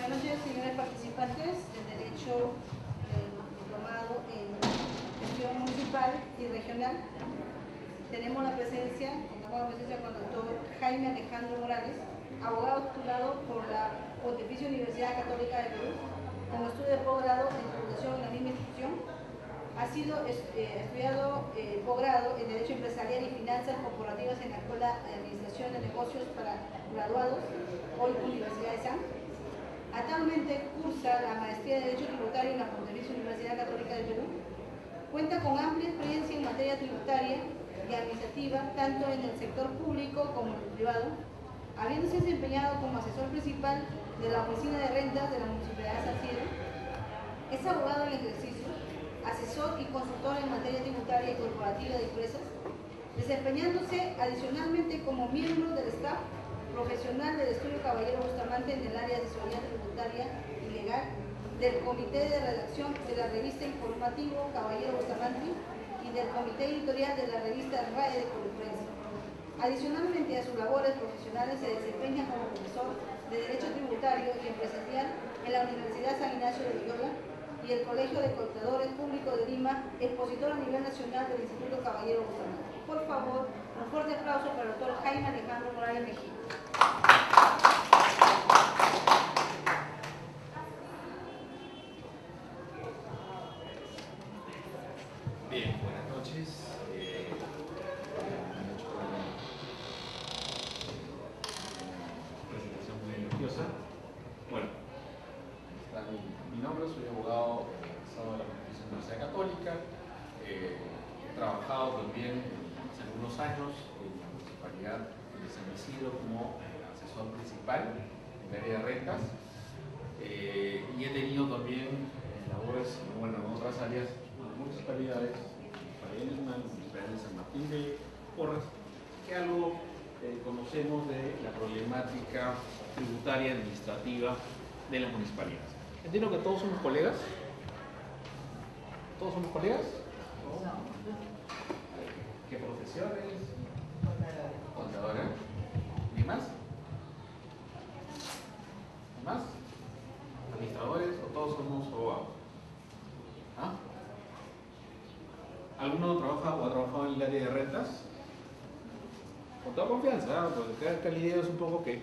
Buenas noches, señores participantes del Derecho diplomado en Gestión Municipal y Regional. Tenemos la presencia con el doctor Jaime Alejandro Morales, abogado titulado por la Pontificia Universidad Católica de Perú, con estudio de posgrado en Educación en la misma institución. Ha sido estudiado posgrado en Derecho Empresarial y Finanzas Corporativas en la Escuela de Administración de Negocios para Graduados, hoy Universidad de San. Actualmente cursa la maestría de Derecho Tributario en la Pontificia Universidad Católica de Perú. Cuenta con amplia experiencia en materia tributaria y administrativa, tanto en el sector público como en el privado, habiéndose desempeñado como asesor principal de la Oficina de Rentas de la Municipalidad de San Isidro. Es abogado en ejercicio, asesor y consultor en materia tributaria y corporativa de empresas, desempeñándose adicionalmente como miembro del staff profesional del Estudio Caballero Bustamante en el área de asesoría tributaria y legal, del Comité de Redacción de la revista informativo Caballero Bustamante y del Comité Editorial de la revista RAE de Jurisprudencia. Adicionalmente a sus labores profesionales se desempeña como profesor de Derecho Tributario y Empresarial en la Universidad San Ignacio de Loyola y el Colegio de Contadores Públicos de Lima, expositor a nivel nacional del Instituto Caballero Bustamante. Por favor, un fuerte aplauso para el doctor Jaime Alejandro Morales Mejía. Bien, buenas noches. Presentación muy elogiosa. Bueno, mi nombre, soy abogado egresado de la Pontificia Universidad Católica. He trabajado también hace algunos años en la Municipalidad de San Isidro como asesor principal en el área de rentas. Y he tenido también labores en otras áreas, municipalidades, Municipalidad de San Martín de Porres, que algo conocemos de la problemática tributaria y administrativa de las municipalidades. Entiendo que todos somos colegas. ¿Todos somos colegas? ¿Qué profesiones? Contadora. ¿Y más? ¿Y más? ¿Administradores o todos somos abogados? ¿Ah? ¿Alguno trabaja o ha trabajado en el área de rentas? Con toda confianza, porque acá la idea es un poco que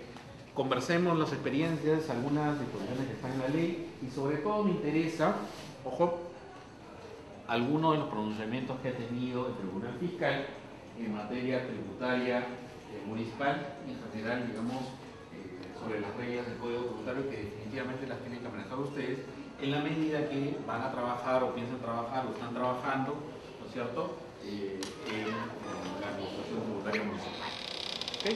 conversemos las experiencias, algunas disposiciones que están en la ley, y sobre todo me interesa, ojo, algunos de los pronunciamientos que ha tenido el Tribunal Fiscal en materia tributaria municipal y en general, digamos, sobre las reglas del Código Tributario, que definitivamente las tienen que manejar ustedes en la medida que van a trabajar o piensan trabajar o están trabajando, ¿no es cierto?, en la administración tributaria municipal. ¿Okay?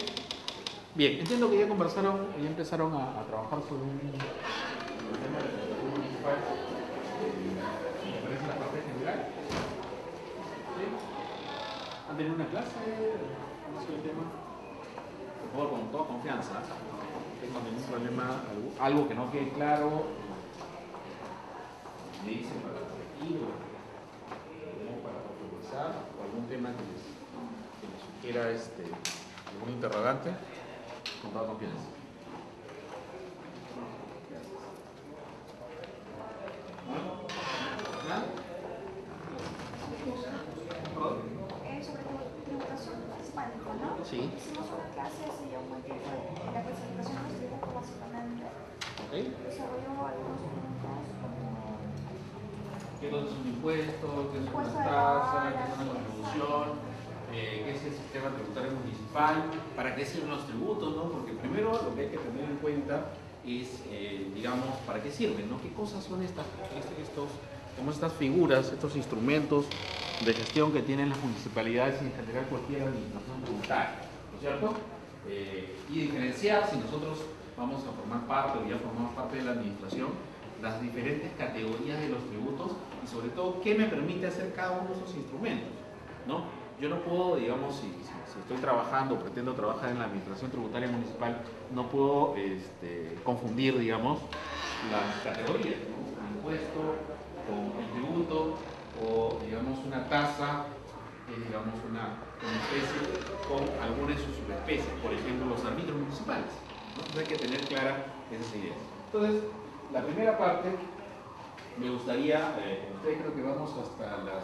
Bien, entiendo que ya conversaron, ya empezaron a trabajar sobre un tema de tributación municipal. ¿Me parece la parte general? ¿Sí? ¿Han tenido una clase? ¿No es el tema? Por favor, con toda confianza. No tengo ningún problema, algo que no quede claro, me dicen para corregir o para profundizar, o algún tema que les sugiera algún interrogante, con toda confianza. Gracias. ¿Nada? Sobre tributación hispánica, ¿no? Sí. Hicimos una clase hace ya un buen tiempo de la presentación de los tributos básicamente. ¿Ok? Desarrolló algunos puntos como ¿Qué es un impuesto? ¿Qué es una Impuesto de tasa? ¿Qué bala, es una contribución? ¿Qué es el sistema tributario municipal? ¿Para qué sirven los tributos? ¿No? Porque primero lo que hay que tener en cuenta es, digamos, ¿para qué sirven? ¿No? ¿Qué cosas son estas figuras, estos instrumentos de gestión que tienen las municipalidades y en general cualquier administración tributaria? ¿No es cierto? Y diferenciar, si nosotros vamos a formar parte o ya formamos parte de la administración, las diferentes categorías de los tributos y sobre todo qué me permite hacer cada uno de esos instrumentos, ¿no? Yo no puedo, digamos, si estoy trabajando, pretendo trabajar en la administración tributaria municipal, no puedo confundir, digamos, las categorías, ¿no? Un impuesto o un tributo o, digamos, una tasa, digamos, una especie con algunas de sus subespecies, por ejemplo, los árbitros municipales, ¿no? Entonces hay que tener clara esas ideas. Entonces, la primera parte, me gustaría, con ustedes creo que vamos hasta las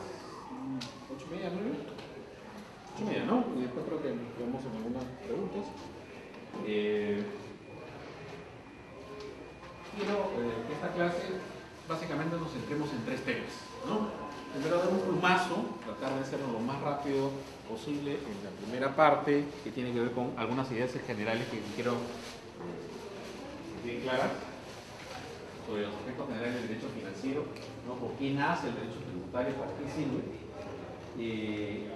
8:30, 9. 8:30, ¿no? Y después creo que vamos a algunas preguntas. Quiero que esta clase básicamente nos centremos en 3 temas, ¿no? Primero dar un plumazo, tratar de hacerlo lo más rápido posible en la primera parte, que tiene que ver con algunas ideas generales que quiero bien claras sobre los aspectos generales del derecho financiero, ¿no? ¿Por qué nace el derecho tributario? ¿Para qué sirve?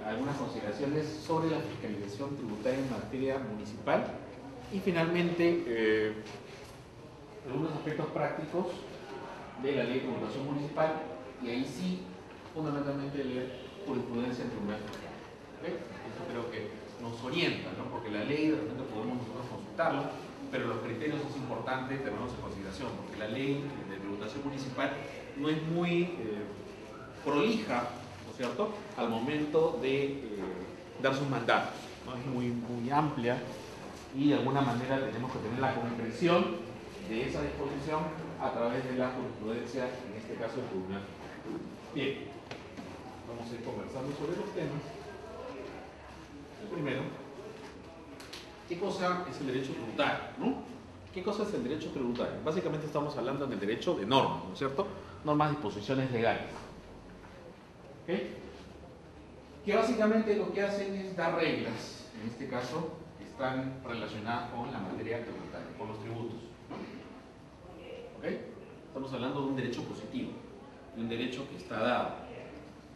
Algunas consideraciones sobre la fiscalización tributaria en materia municipal y finalmente algunos aspectos prácticos de la ley de tributación municipal y ahí sí fundamentalmente leer jurisprudencia en tribunal fiscal. ¿Okay? Esto creo que nos orienta, ¿no? Porque la ley de repente podemos nosotros consultarla, pero los criterios es importante tenerlos en consideración, porque la ley de tributación municipal no es muy prolija, ¿no es cierto?, al momento de dar sus mandatos, ¿no? Es muy amplia y de alguna manera tenemos que tener la comprensión de esa disposición a través de la jurisprudencia, en este caso el tribunal. Bien, vamos a ir conversando sobre los temas. El primero, ¿qué cosa es el derecho tributario? ¿No? ¿Qué cosa es el derecho tributario? Básicamente estamos hablando del derecho de normas, ¿no es cierto? Normas, disposiciones legales. ¿Ok? Que básicamente lo que hacen es dar reglas, en este caso están relacionadas con la materia tributaria, con los tributos. ¿Ok? Estamos hablando de un derecho positivo, de un derecho que está dado.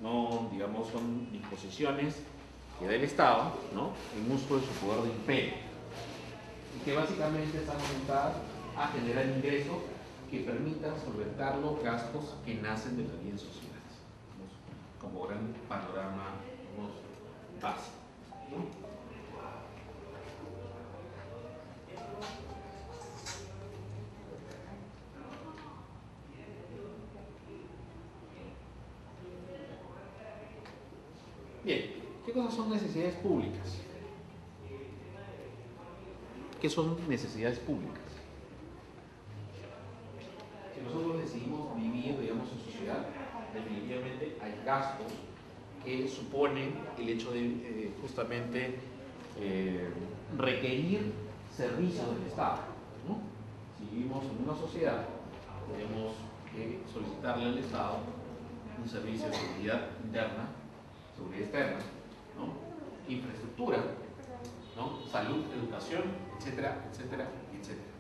No, digamos, son disposiciones que da el Estado, ¿no?, en uso de su poder de imperio. Y que básicamente están orientadas a generar ingresos que permitan solventar los gastos que nacen de la vida en sociedades. Como gran panorama básico, ¿no? Bien, ¿qué cosas son necesidades públicas? ¿Qué son necesidades públicas? Si nosotros decidimos vivir, digamos, en sociedad, definitivamente hay gastos que suponen el hecho de justamente requerir servicios del Estado, ¿no? Si vivimos en una sociedad, tenemos que solicitarle al Estado un servicio de seguridad interna, seguridad externa, ¿no?, infraestructura, ¿no?, salud, educación, etcétera, etcétera, etcétera.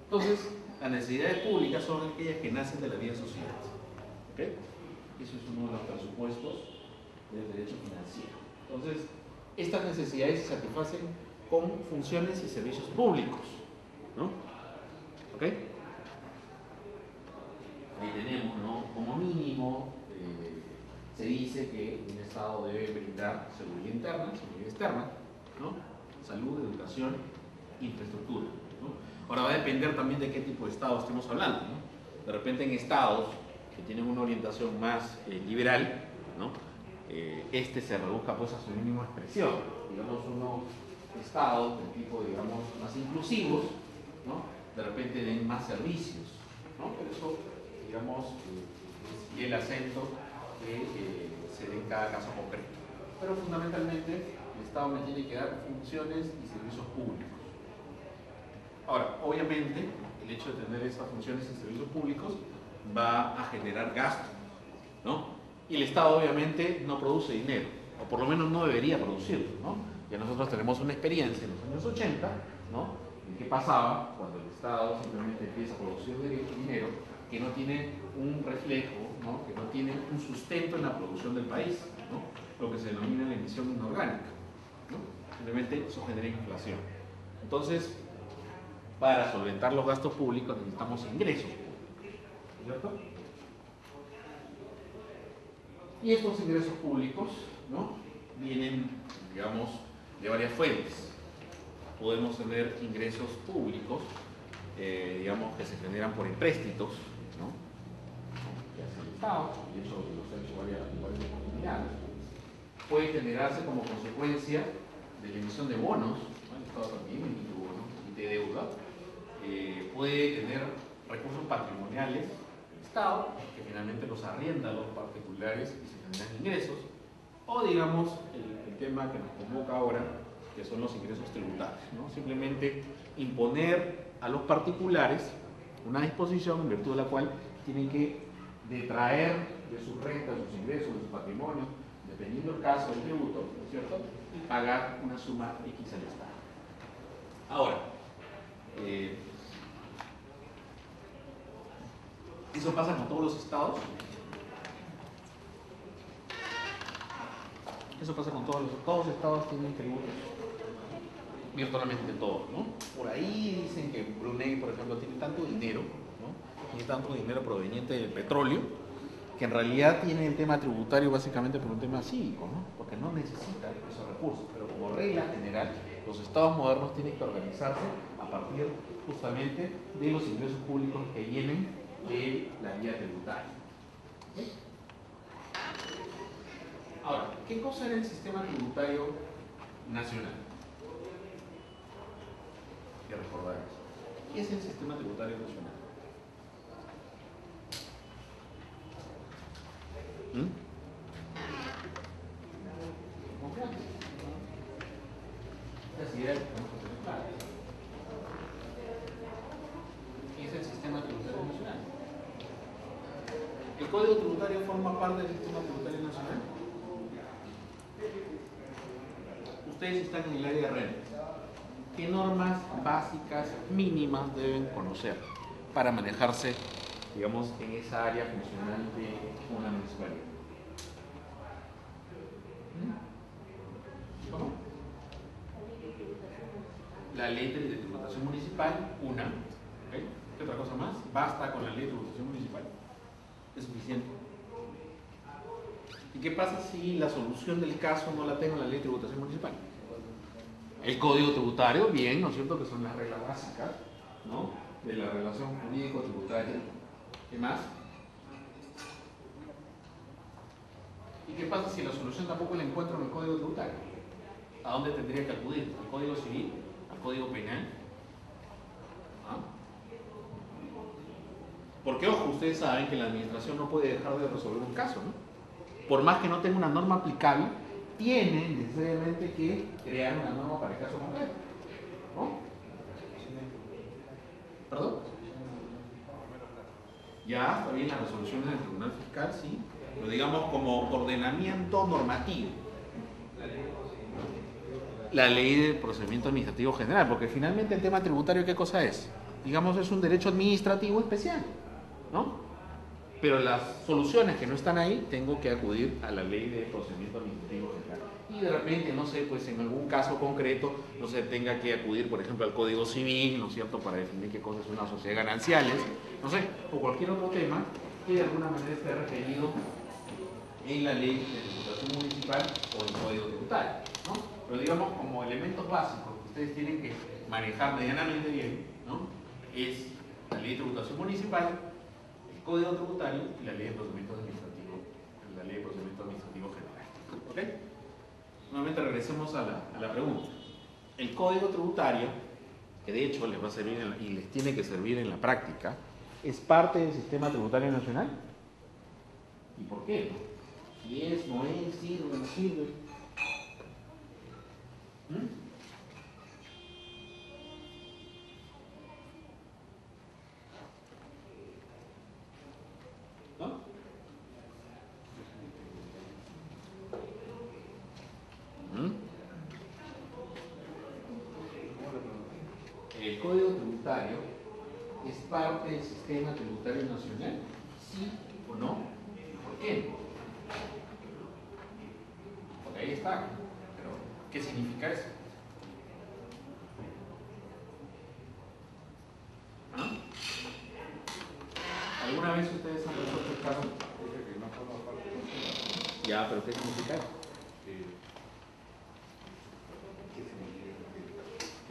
Entonces, las necesidades públicas son aquellas que nacen de la vida social. ¿Ok? Eso es uno de los presupuestos del derecho financiero. Entonces, estas necesidades se satisfacen con funciones y servicios públicos, ¿no? ¿Ok? Ahí tenemos, ¿no?, como mínimo, se dice que un Estado debe brindar seguridad interna, seguridad externa, ¿no?, salud, educación, infraestructura, ¿no? Ahora va a depender también de qué tipo de Estado estemos hablando, ¿no? De repente en Estados que tienen una orientación más liberal, ¿no?, este se reduzca pues a su mínima expresión. Digamos, unos Estados de tipo, digamos, más inclusivos, ¿no?, de repente den más servicios, ¿no? Pero eso, digamos, es el acento que se dé en cada caso concreto. Pero fundamentalmente el Estado me tiene que dar funciones y servicios públicos. Ahora, obviamente, el hecho de tener esas funciones y servicios públicos va a generar gasto, ¿no? Y el Estado obviamente no produce dinero, o por lo menos no debería producirlo, ¿no? Ya nosotros tenemos una experiencia en los años 80, ¿no?, en qué pasaba cuando el Estado simplemente empieza a producir dinero que no tiene un reflejo, ¿no?, que no tiene un sustento en la producción del país, ¿no?, lo que se denomina la emisión inorgánica, ¿no? Simplemente eso genera inflación. Entonces, para solventar los gastos públicos necesitamos ingresos públicos, ¿cierto? Y estos ingresos públicos, ¿no?, vienen, digamos, de varias fuentes. Podemos tener ingresos públicos, digamos, que se generan por empréstitos, ¿no?, que hace el Estado, y eso los ha hecho varias oportunidades. Puede generarse como consecuencia de la emisión de bonos, ¿no? El Estado también emite bonos, emite deuda. Puede tener recursos patrimoniales del Estado, que finalmente los arrienda a los particulares y se generan ingresos, o digamos el tema que nos convoca ahora, que son los ingresos tributarios, ¿no? Simplemente imponer a los particulares una disposición en virtud de la cual tienen que detraer de sus rentas, de sus ingresos, de su patrimonio, dependiendo del caso del tributo, ¿no es cierto?, y pagar una suma X al Estado. Ahora, ¿eso pasa con todos los estados? Eso pasa con todos los estados tienen tributos. Virtualmente todos, ¿no? Por ahí dicen que Brunei, por ejemplo, tiene tanto dinero, ¿no? Tiene tanto dinero proveniente del petróleo, que en realidad tiene el tema tributario básicamente por un tema cívico, ¿no? Porque no necesita esos recursos, pero como regla general, los estados modernos tienen que organizarse a partir justamente de los ingresos públicos que vienen de la vía tributaria. ¿Okay? Ahora, ¿qué cosa era el sistema tributario nacional? Que recordar eso. ¿Qué es el sistema tributario nacional? Confianza. Esa idea que tenemos que tener clara. ¿Qué es el sistema tributario nacional? ¿El Código Tributario forma parte del sistema tributario nacional? Ustedes están en el área de rentas. ¿Qué normas básicas mínimas deben conocer para manejarse, digamos, en esa área funcional de una municipalidad? ¿Cómo? La ley de tributación municipal, una. ¿Okay? ¿Qué otra cosa más? Basta con la ley de tributación municipal. Es suficiente. ¿Y qué pasa si la solución del caso no la tengo en la ley de tributación municipal? El Código Tributario, bien, ¿no es cierto?, que son las reglas básicas, ¿no?, de la relación jurídico-tributaria. ¿Qué más? ¿Y qué pasa si la solución tampoco la encuentro en el Código Tributario? ¿A dónde tendría que acudir? ¿Al Código Civil? ¿Al Código Penal? ¿Ah? Porque, ojo, ustedes saben que la administración no puede dejar de resolver un caso, ¿no? Por más que no tenga una norma aplicable, tiene necesariamente que crear una norma para el caso concreto, ¿no? ¿Perdón? Ya está bien las resoluciones del Tribunal Fiscal, sí, pero digamos como ordenamiento normativo. La ley de procedimiento administrativo general, porque finalmente el tema tributario, ¿qué cosa es? Digamos, es un derecho administrativo especial, ¿no? Pero las soluciones que no están ahí, tengo que acudir a la ley de procedimiento administrativo general. Y de repente, no sé, pues en algún caso concreto, no sé, tenga que acudir, por ejemplo, al Código Civil, ¿no es cierto?, para definir qué cosa es una sociedad de gananciales, no sé, o cualquier otro tema que de alguna manera esté referido en la ley de tributación municipal o el Código Tributario, ¿no? Pero digamos, como elementos básicos que ustedes tienen que manejar medianamente bien, ¿no?, es la ley de tributación municipal, Código Tributario y la Ley de Procedimiento Administrativo, la Ley de Procedimiento Administrativo General. ¿Ok? Nuevamente regresemos a la pregunta. El Código Tributario, que de hecho les va a servir y les tiene que servir en la práctica, ¿es parte del sistema tributario nacional? ¿Y por qué? Si es, no es, sirve, no sirve. ¿No? ¿El Código Tributario es parte del sistema tributario nacional? ¿Sí o no? ¿Por qué? Porque ahí está. Pero, ¿qué significa eso? ¿Ah? ¿Alguna vez ustedes han resuelto el caso? Ya, pero ¿qué significa eso?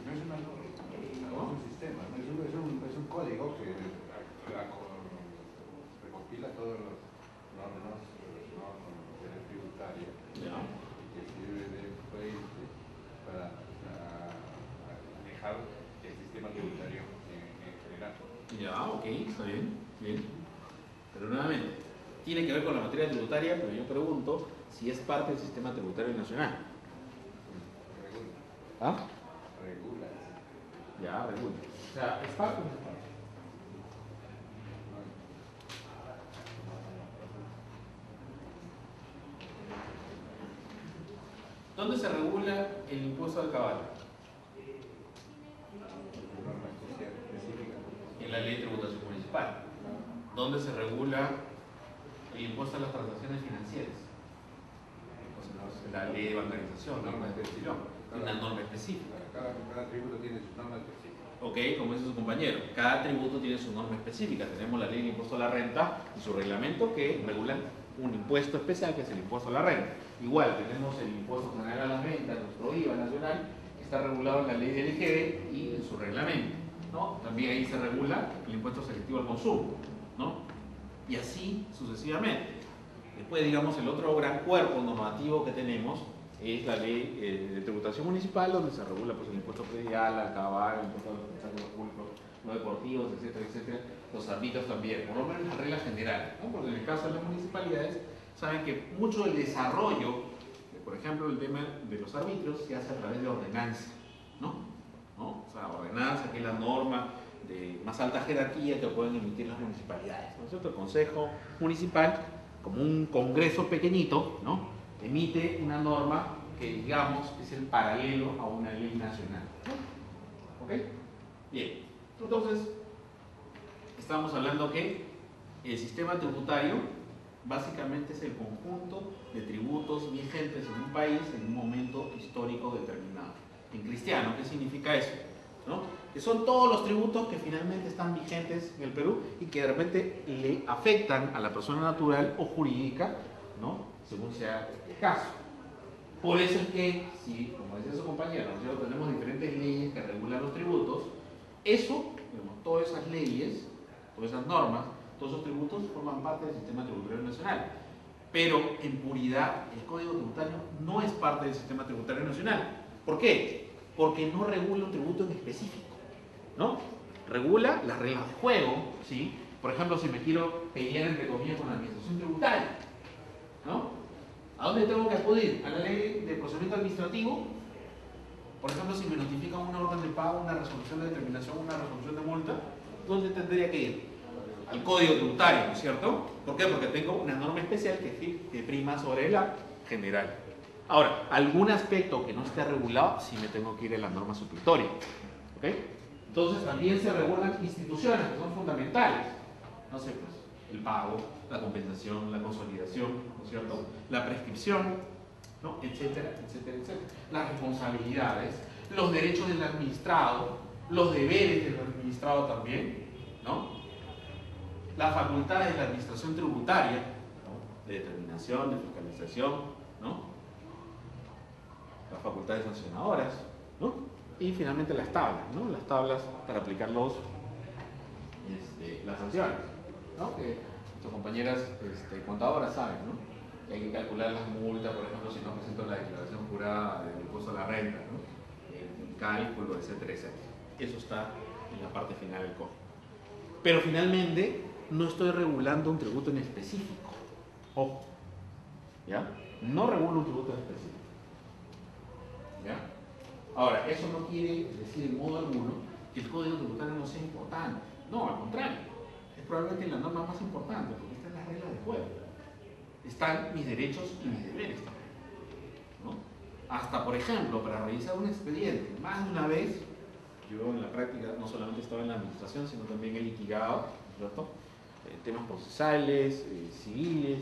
No es una norma, no es un sistema, es un código que recopila todos los normas relacionados con el derecho tributario y que sirve de fuente para manejar el sistema tributario en general. Ya, ok, está bien, bien. Pero nuevamente, tiene que ver con la materia tributaria, pero yo pregunto si es parte del sistema tributario nacional. ¿Ah? Regula. Ya, regula. O sea, ¿es parte o no es parte? ¿Dónde se regula el impuesto al caballo? Norma específica. En la ley de tributación municipal. ¿Dónde se regula el impuesto a las transacciones financieras? Pues en la ley de bancarización, norma de gestión, una norma específica. Cada tributo tiene su norma específica. Ok, como dice su compañero, cada tributo tiene su norma específica. Tenemos la ley de impuesto a la renta y su reglamento que regulan un impuesto especial que es el impuesto a la renta. Igual tenemos el impuesto general a las ventas, nuestro IVA nacional, que está regulado en la ley del IGB y en su reglamento, ¿no? También ahí se regula el impuesto selectivo al consumo, ¿no? Y así sucesivamente. Después, digamos, el otro gran cuerpo normativo que tenemos es la ley de tributación municipal, donde se regula pues, el impuesto predial, al caballo, el impuesto a los espectáculos públicos no deportivos, etcétera, etcétera, los ámbitos también, por lo menos las reglas generales, ¿no? Porque en el caso de las municipalidades, saben que mucho del desarrollo, por ejemplo, el tema de los arbitrios, se hace a través de ordenanza, ¿no? O sea, ordenanza, que es la norma de más alta jerarquía que pueden emitir las municipalidades, ¿no es cierto? El Consejo Municipal, como un congreso pequeñito, ¿no? Emite una norma que, digamos, es el paralelo a una ley nacional, ¿no? ¿Ok? Bien, entonces, estamos hablando que el sistema tributario básicamente es el conjunto de tributos vigentes en un país en un momento histórico determinado. En cristiano, ¿qué significa eso? ¿No? Que son todos los tributos que finalmente están vigentes en el Perú y que de repente le afectan a la persona natural o jurídica, ¿no? Según sea el caso. Por eso es que, si, como decía su compañero, nosotros tenemos diferentes leyes que regulan los tributos, eso, digamos, todas esas leyes, todas esas normas, todos esos tributos forman parte del sistema tributario nacional. Pero en puridad, el Código Tributario no es parte del sistema tributario nacional. ¿Por qué? Porque no regula un tributo en específico, ¿no? Regula las reglas de juego, ¿sí? Por ejemplo, si me quiero pelear entre comillas con la administración tributaria, ¿no? ¿A dónde tengo que acudir? ¿A la ley de procedimiento administrativo? Por ejemplo, si me notifican una orden de pago, una resolución de determinación, una resolución de multa, ¿dónde tendría que ir? Al Código Tributario, ¿no es cierto? ¿Por qué? Porque tengo una norma especial que prima sobre la general. Ahora, algún aspecto que no esté regulado, sí me tengo que ir a la norma supletoria. ¿Ok? Entonces también se regulan instituciones que son fundamentales. No sé, pues, el pago, la compensación, la consolidación, ¿no es cierto? La prescripción, ¿no? Etcétera, etcétera, etcétera. Las responsabilidades, los derechos del administrado, los deberes del administrado también, ¿no? Las facultades de la administración tributaria, ¿no? De determinación, de fiscalización, ¿no? Las facultades sancionadoras, ¿no? Y finalmente las tablas, ¿no? Las tablas para aplicar las sanciones, ¿no? Que nuestras compañeras contadoras saben, ¿no? Que hay que calcular las multas, por ejemplo, si no presento la declaración jurada del impuesto a la renta, ¿no? El cálculo, etcétera, etcétera. Eso está en la parte final del código. Pero finalmente no estoy regulando un tributo en específico. Ojo, ¿ya? No regulo un tributo en específico. ¿Ya? Ahora, eso no quiere decir en modo alguno que el código tributario no sea importante. No, al contrario. Es probablemente la norma más importante porque está en las reglas de juego. Están mis derechos y mis deberes también, ¿no? Hasta, por ejemplo, para revisar un expediente, más de una vez, yo en la práctica no solamente estaba en la administración, sino también he litigado, ¿cierto? Temas procesales, civiles,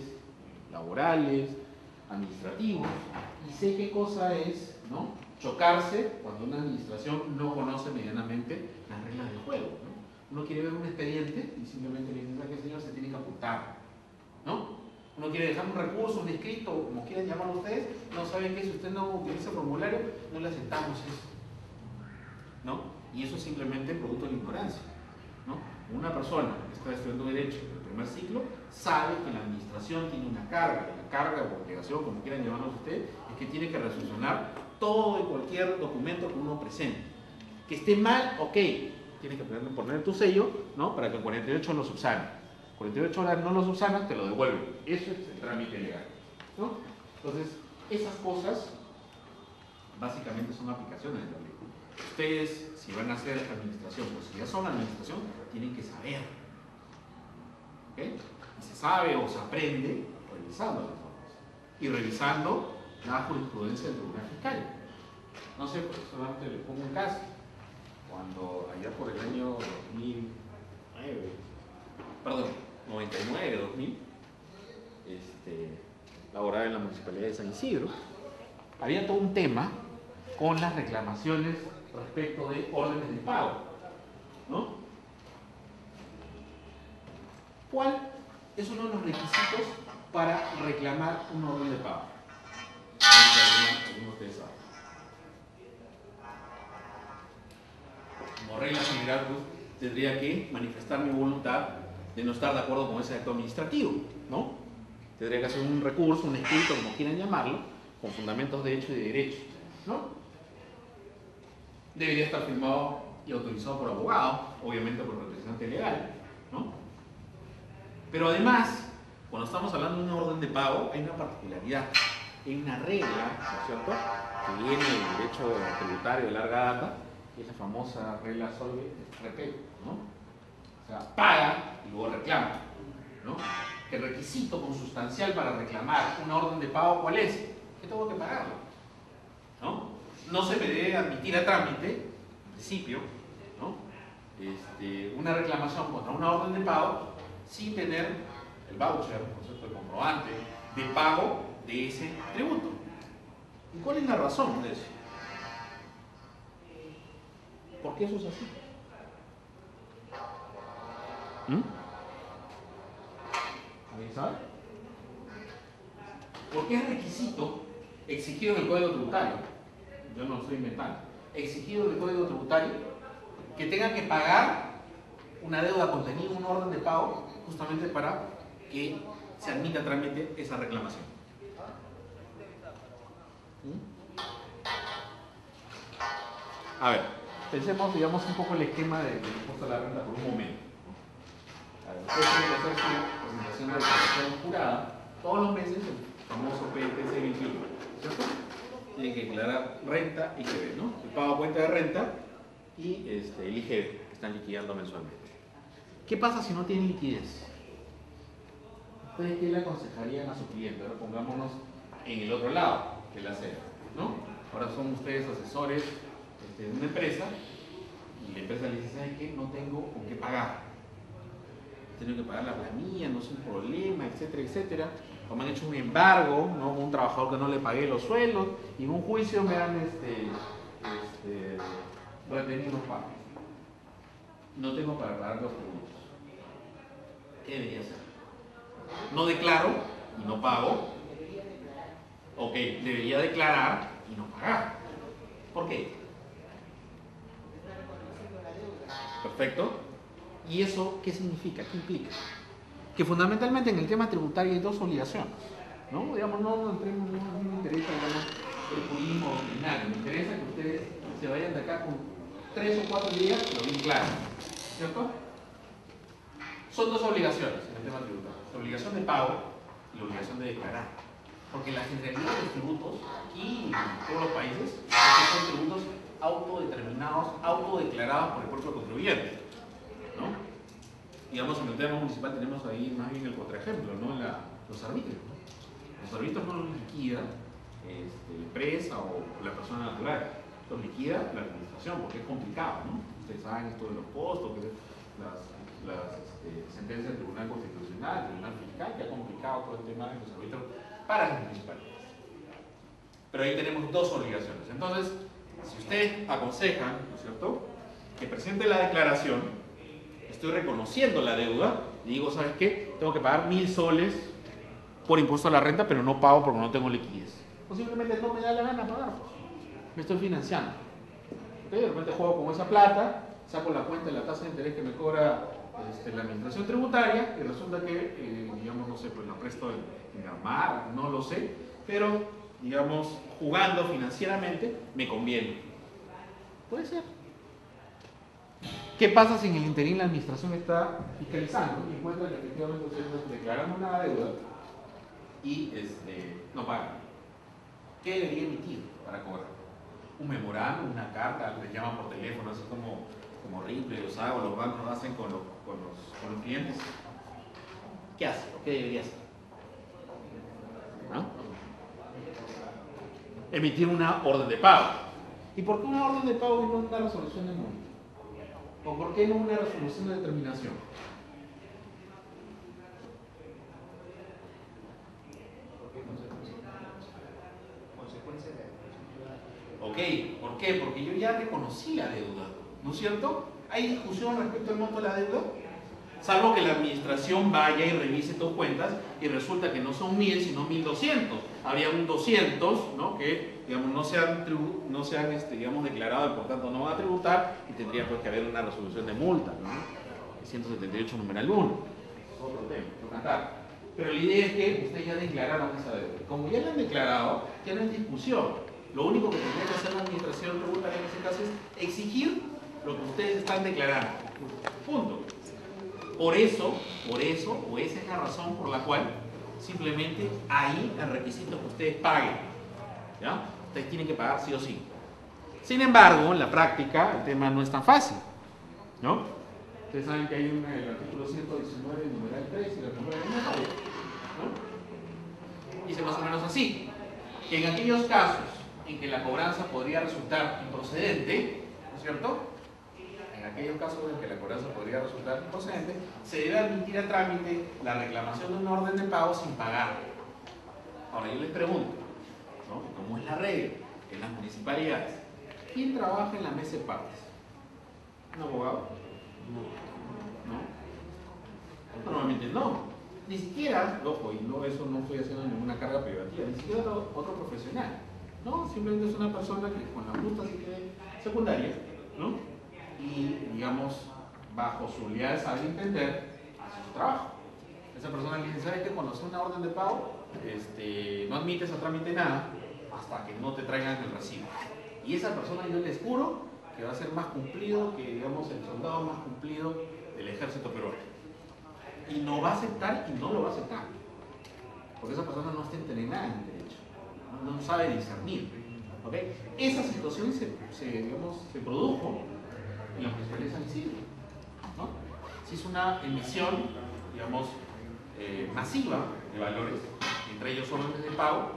laborales, administrativos, y sé qué cosa es, ¿no? Chocarse cuando una administración no conoce medianamente las reglas del juego, ¿no? Uno quiere ver un expediente y simplemente le dice, ¿sabe qué, señor? Se tiene que apuntar, ¿no? Uno quiere dejar un recurso, un escrito, como quieran llamarlo ustedes, no saben que si usted no utiliza el formulario, no le aceptamos eso, ¿no? Y eso es simplemente producto de la ignorancia, ¿no? Una persona que está estudiando Derecho en el primer ciclo sabe que la administración tiene una carga, la carga o obligación, como quieran llamarlo ustedes, es que tiene que resolucionar todo y cualquier documento que uno presente. Que esté mal, ok, tienes que poner tu sello, ¿no? Para que en 48 lo subsanen. 48 horas no lo subsanas, te lo devuelven. Eso es el trámite legal, ¿no? Entonces, esas cosas básicamente son aplicaciones de la ley. Ustedes, si van a hacer administración, pues si ya son administración, tienen que saber. ¿Ok? Y se sabe o se aprende revisando las normas y revisando la jurisprudencia del Tribunal Fiscal. No sé, pues solamente les pongo un caso. Cuando allá por el año 99, 2000, laboraba en la Municipalidad de San Isidro, había todo un tema con las reclamaciones respecto de órdenes de pago, ¿no? ¿Cuál es uno de los requisitos para reclamar un orden de pago? Algunos de ustedes saben. Como regla general, pues, tendría que manifestar mi voluntad de no estar de acuerdo con ese acto administrativo, ¿no? Tendría que hacer un recurso, un escrito, como quieran llamarlo, con fundamentos de hecho y de derecho, ¿no? Debería estar firmado y autorizado por abogado, obviamente por representante legal, ¿no? Pero además, cuando estamos hablando de una orden de pago, hay una particularidad, hay una regla, ¿no es cierto?, que viene del derecho tributario de larga data, que es la famosa regla Solve Repet, ¿no? O sea, paga y luego reclama, ¿no? El requisito consustancial para reclamar una orden de pago, ¿cuál es? Que tengo que pagarlo, ¿no? No se me debe admitir a trámite, en principio, ¿no? Una reclamación contra una orden de pago sin tener el voucher, ¿no es cierto?, el comprobante de pago de ese tributo. ¿Y cuál es la razón de eso? ¿Por qué eso es así? ¿Alguien sabe? Porque es requisito exigido en el Código Tributario, yo no lo estoy inventando, exigido en el Código Tributario que tengan que pagar una deuda contenida en un orden de pago justamente para que se admita a trámite esa reclamación. A ver, pensemos, digamos, un poco el esquema del impuesto a la renta por un momento. A ver, ustedes tienen que hacer su presentación de declaración jurada todos los meses, el famoso PTC 21, ¿cierto? Tienen que declarar renta y IGB, ¿no? El pago a cuenta de renta y el IGB, que están liquidando mensualmente. ¿Qué pasa si no tienen liquidez? ¿Ustedes qué le aconsejarían a su cliente? Ahora pongámonos en el otro lado, que es la sede, ¿no? Ahora son ustedes asesores de una empresa y la empresa le dice, ¿saben qué? No tengo con qué pagar. Tengo que pagar la planilla, no es un problema, etcétera, etcétera. O me han hecho un embargo, ¿no? Un trabajador que no le pagué los sueldos y en un juicio me han retenido los pagos. No tengo para pagar los tributos. ¿Qué debería hacer? No declaro y no pago. Ok, debería declarar y no pagar. ¿Por qué? Perfecto. ¿Y eso qué significa? ¿Qué implica? Que fundamentalmente en el tema tributario hay dos obligaciones, ¿no? Digamos, no entremos, no me interesa, digamos, el jurismo ordinario, me interesa que ustedes se vayan de acá con 3 o 4 días, pero bien claro, ¿cierto? Son dos obligaciones en el tema tributario, la obligación de pago y la obligación de declarar. Porque la generalidad de los tributos, aquí en todos los países, es que son tributos autodeterminados, autodeclarados por el propio contribuyente, ¿no? Digamos, en el tema municipal tenemos ahí más bien el contraejemplo, ¿no? Los arbitrios, ¿no? Los arbitrios no los liquida la empresa o la persona natural, los liquida la administración, porque es complicado, ¿no? Ustedes saben esto de los costos, que las sentencias del Tribunal Constitucional, del Tribunal Fiscal, que ha complicado todo el tema de los arbitrios para las municipalidades. Pero ahí tenemos dos obligaciones. Entonces, si ustedes aconsejan, ¿no es cierto?, que presente la declaración, estoy reconociendo la deuda y digo, ¿sabes qué? Tengo que pagar 1000 soles por impuesto a la renta, pero no pago porque no tengo liquidez. O simplemente no me da la gana pagar, pues. Me estoy financiando. ¿Okay? De repente juego con esa plata, saco la cuenta de la tasa de interés que me cobra la administración tributaria y resulta que, digamos, no sé, pues la presto en Gamar, no lo sé, pero, digamos, jugando financieramente me conviene. Puede ser. ¿Qué pasa si en el interín la administración está fiscalizando y encuentra que efectivamente ustedes declararon una deuda y no pagan? ¿Qué debería emitir para cobrar? Un memorándum, una carta, les llaman por teléfono, así como Ripple, los hago, los bancos hacen con los clientes. ¿Qué hace? ¿O qué debería hacer? ¿No? Emitir una orden de pago. ¿Y por qué una orden de pago y no una resolución de multa? ¿O por qué no una resolución de determinación? Ok, ¿por qué? Porque yo ya reconocí la deuda, ¿no es cierto? ¿Hay discusión respecto al monto de la deuda? Salvo que la administración vaya y revise tus cuentas y resulta que no son 1000 sino 1200. Habría un 200, ¿no? Que digamos, no se han digamos, declarado y por tanto no van a tributar y tendría pues que haber una resolución de multa, ¿no? 178 numeral 1. Es otro tema, otro cantar. Pero la idea es que ustedes ya declararon esa deuda. Como ya la han declarado, ya no es discusión. Lo único que tendría que hacer la administración tributaria en ese caso es exigir lo que ustedes están declarando. Punto. Por eso, o esa es la razón por la cual simplemente ahí el requisito es que ustedes paguen. ¿Ya? Ustedes tienen que pagar sí o sí. Sin embargo, en la práctica el tema no es tan fácil, ¿no? Ustedes saben que hay el artículo 119, numeral 3 y la primera línea, ¿no? Dice más o menos así, que en aquellos casos en que la cobranza podría resultar improcedente, ¿no es cierto? En aquellos casos en que la cobranza podría resultar improcedente, se debe admitir a trámite la reclamación de una orden de pago sin pagar. Ahora yo les pregunto, ¿no? ¿Cómo es la regla en las municipalidades? ¿Quién trabaja en la mesa de partes? ¿Un abogado? ¿No? Normalmente no. Ni siquiera, ojo, y no, eso no estoy haciendo ninguna carga privativa, ni siquiera otro profesional. No, simplemente es una persona que con la justa secundaria, ¿no? Y digamos, bajo su leal saber entender, hace su trabajo. Esa persona le dice, ¿sabes qué? Cuando hace una orden de pago, no admites a trámite nada hasta que no te traigan el recibo. Y esa persona yo les juro que va a ser más cumplido que, digamos, el soldado más cumplido del ejército peruano. Y no va a aceptar y no lo va a aceptar. Porque esa persona no está entrenada en el derecho. No sabe discernir. ¿Okay? Esa situación se produjo en la Municipalidad de San Isidro, ¿no? Se hizo una emisión, digamos, masiva de valores, entre ellos órdenes de pago,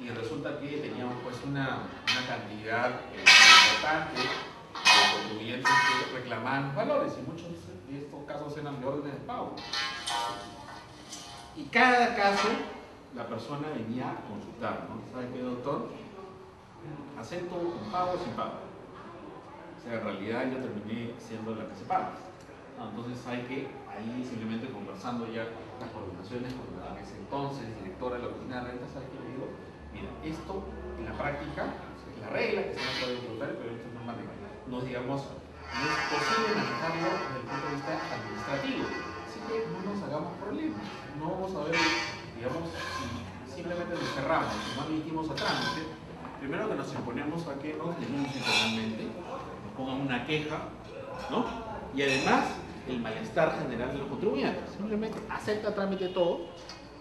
y resulta que teníamos pues una cantidad importante de contribuyentes que reclamaban valores, y muchos de estos casos eran de órdenes de pago. Y cada caso la persona venía a consultar, ¿no? ¿Sabe qué, doctor? ¿Acepto con pago o sin pago? O sea, en realidad yo terminé siendo la que se paga. No, entonces hay que, ahí simplemente conversando ya las coordinaciones con la que es entonces directora de la oficina de rentas, ¿sabe qué le digo? Mira, esto en la práctica es la regla que se va a poder tributar, pero esto es normal. No digamos, no es posible manejarlo desde el punto de vista administrativo. Así que no nos hagamos problemas. No vamos a ver, digamos, si simplemente nos cerramos, si no admitimos a trámite. Primero que nos imponemos a que nos denuncien penalmente, nos pongan una queja, ¿no? Y además, el malestar general de los contribuyentes. Simplemente acepta a trámite todo,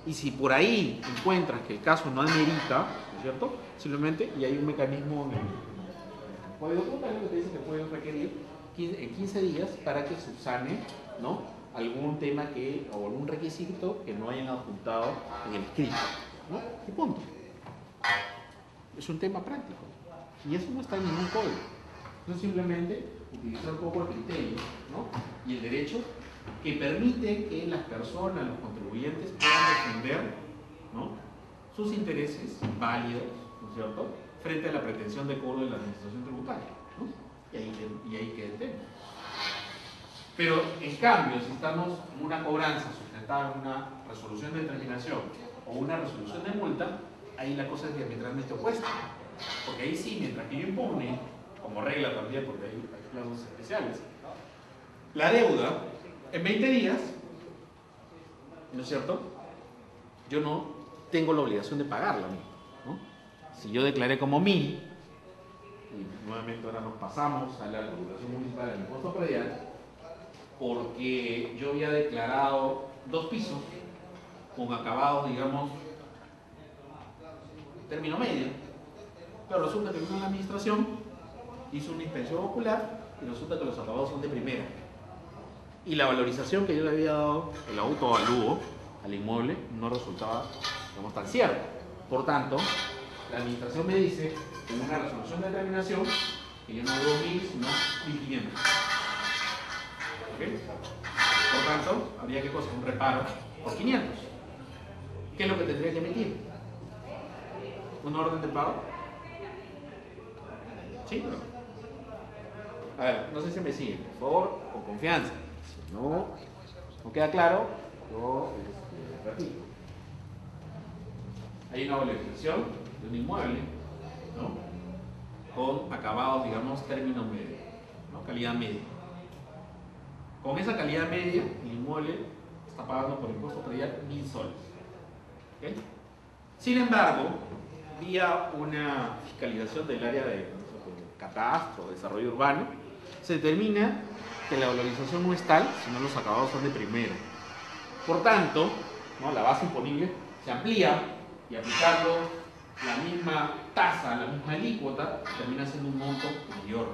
y si por ahí encuentras que el caso no amerita, ¿no es cierto? Simplemente, y hay un mecanismo en el Código Tributario que te dice que puedes requerir en 15 días para que subsane, ¿no? Algún tema o algún requisito que no hayan adjuntado en el escrito, ¿no? Y punto. Es un tema práctico. Y eso no está en ningún código. Eso es simplemente utilizar un poco el criterio, ¿no? Y el derecho que permite que las personas, los contribuyentes, puedan defender, ¿no? Sus intereses válidos, ¿no es cierto?, frente a la pretensión de cobro de la administración tributaria, ¿no? Y ahí queda el tema. Pero, en cambio, si estamos en una cobranza sustentada en una resolución de determinación o una resolución de multa, ahí la cosa es diametralmente opuesta. Porque ahí sí, mientras que yo impugne, como regla también, porque hay plazos especiales, la deuda, en 20 días, ¿no es cierto?, yo no tengo la obligación de pagarla, ¿no? Si yo declaré como 1000, y nuevamente ahora nos pasamos a la regulación municipal del impuesto predial, porque yo había declarado 2 pisos con acabados, digamos, término medio, pero resulta que vino la administración, hizo una inspección ocular y resulta que los acabados son de primera. Y la valorización que yo le había dado, el autoavalúo al inmueble, no resultaba, digamos, tan cierto. Por tanto, la administración me dice, en una resolución de determinación, que yo no debo 1.000, sino 1.500. ¿Ok? Por tanto, habría que cosa, un reparo por 500. ¿Qué es lo que tendría que emitir? ¿Un orden de pago? ¿Sí o no? A ver, no sé si me siguen, por favor, con confianza. Si no queda claro, yo repito. Hay una valorización de un inmueble, ¿no? Con acabados, digamos, término medio, ¿no? Calidad media. Con esa calidad media, el inmueble está pagando por impuesto predial 1.000 soles. ¿Okay? Sin embargo, vía una fiscalización del área de catastro, desarrollo urbano, se determina que la valorización no es tal, sino los acabados son de primero. Por tanto, ¿no? La base imponible se amplía y aplicando la misma tasa, la misma alícuota, termina siendo un monto mayor.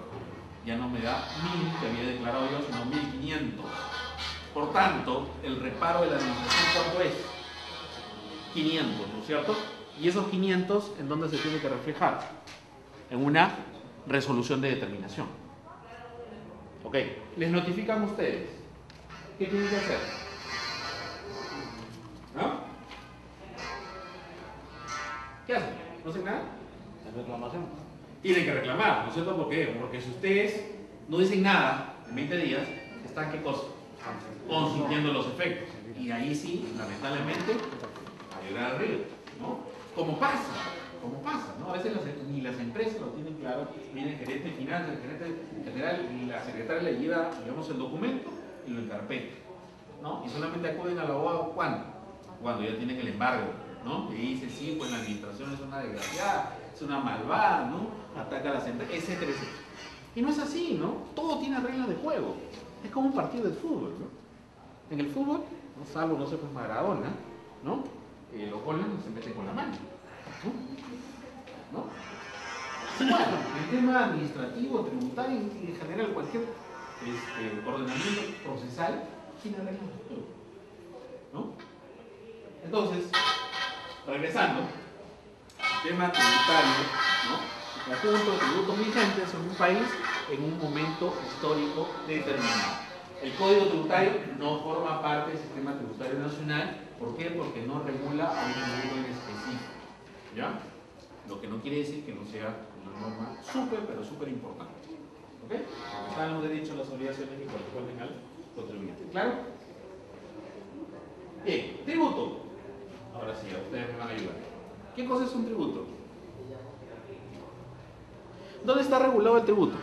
Ya no me da 1.000 que había declarado yo, sino 1.500. Por tanto, el reparo de la administración, ¿cuánto es? 500, ¿no es cierto? Y esos 500, ¿en dónde se tiene que reflejar? En una resolución de determinación. Ok, les notifican a ustedes. ¿Qué tienen que hacer? ¿No? ¿Qué hacen? ¿No hacen nada? Reclamación. Tienen que reclamar, ¿no es cierto? ¿Por qué? Porque si ustedes no dicen nada en 20 días, ¿están qué cosa? Consintiendo los efectos. Y ahí sí, lamentablemente, a llorar al río, ¿no? Como pasa, ¿no? A veces ni las empresas lo tienen claro, viene el gerente de finanzas, el gerente general y la secretaria le lleva, digamos, el documento y lo encarpeta, ¿no? Y solamente acuden al abogado, ¿cuándo? Cuando ya tienen el embargo, ¿no? Y dice, sí, pues la administración es una desgraciada, es una malvada, ¿no? Ataca a las empresas, etcétera, etcétera. Y no es así, ¿no? Todo tiene reglas de juego. Es como un partido de fútbol, ¿no? En el fútbol, ¿no? Salvo, no sé, pues Maradona, ¿no? Los goles no se meten con la mano, ¿no? Bueno, el tema administrativo, tributario, en general cualquier ordenamiento procesal tiene reglas de juego, ¿no? Entonces, regresando, tema tributario, ¿no? Conjunto de tributos vigentes en un país en un momento histórico determinado. El Código Tributario no forma parte del sistema tributario nacional. ¿Por qué? Porque no regula a un individuo en específico, ¿ya? Lo que no quiere decir que no sea una norma pero súper importante, ¿ok? Porque están los derechos, las obligaciones que corresponden al contribuyente. ¿Claro? Bien, tributo. Ahora sí, ustedes me van a ayudar. ¿Qué cosa es un tributo? ¿Dónde está regulado el tributo?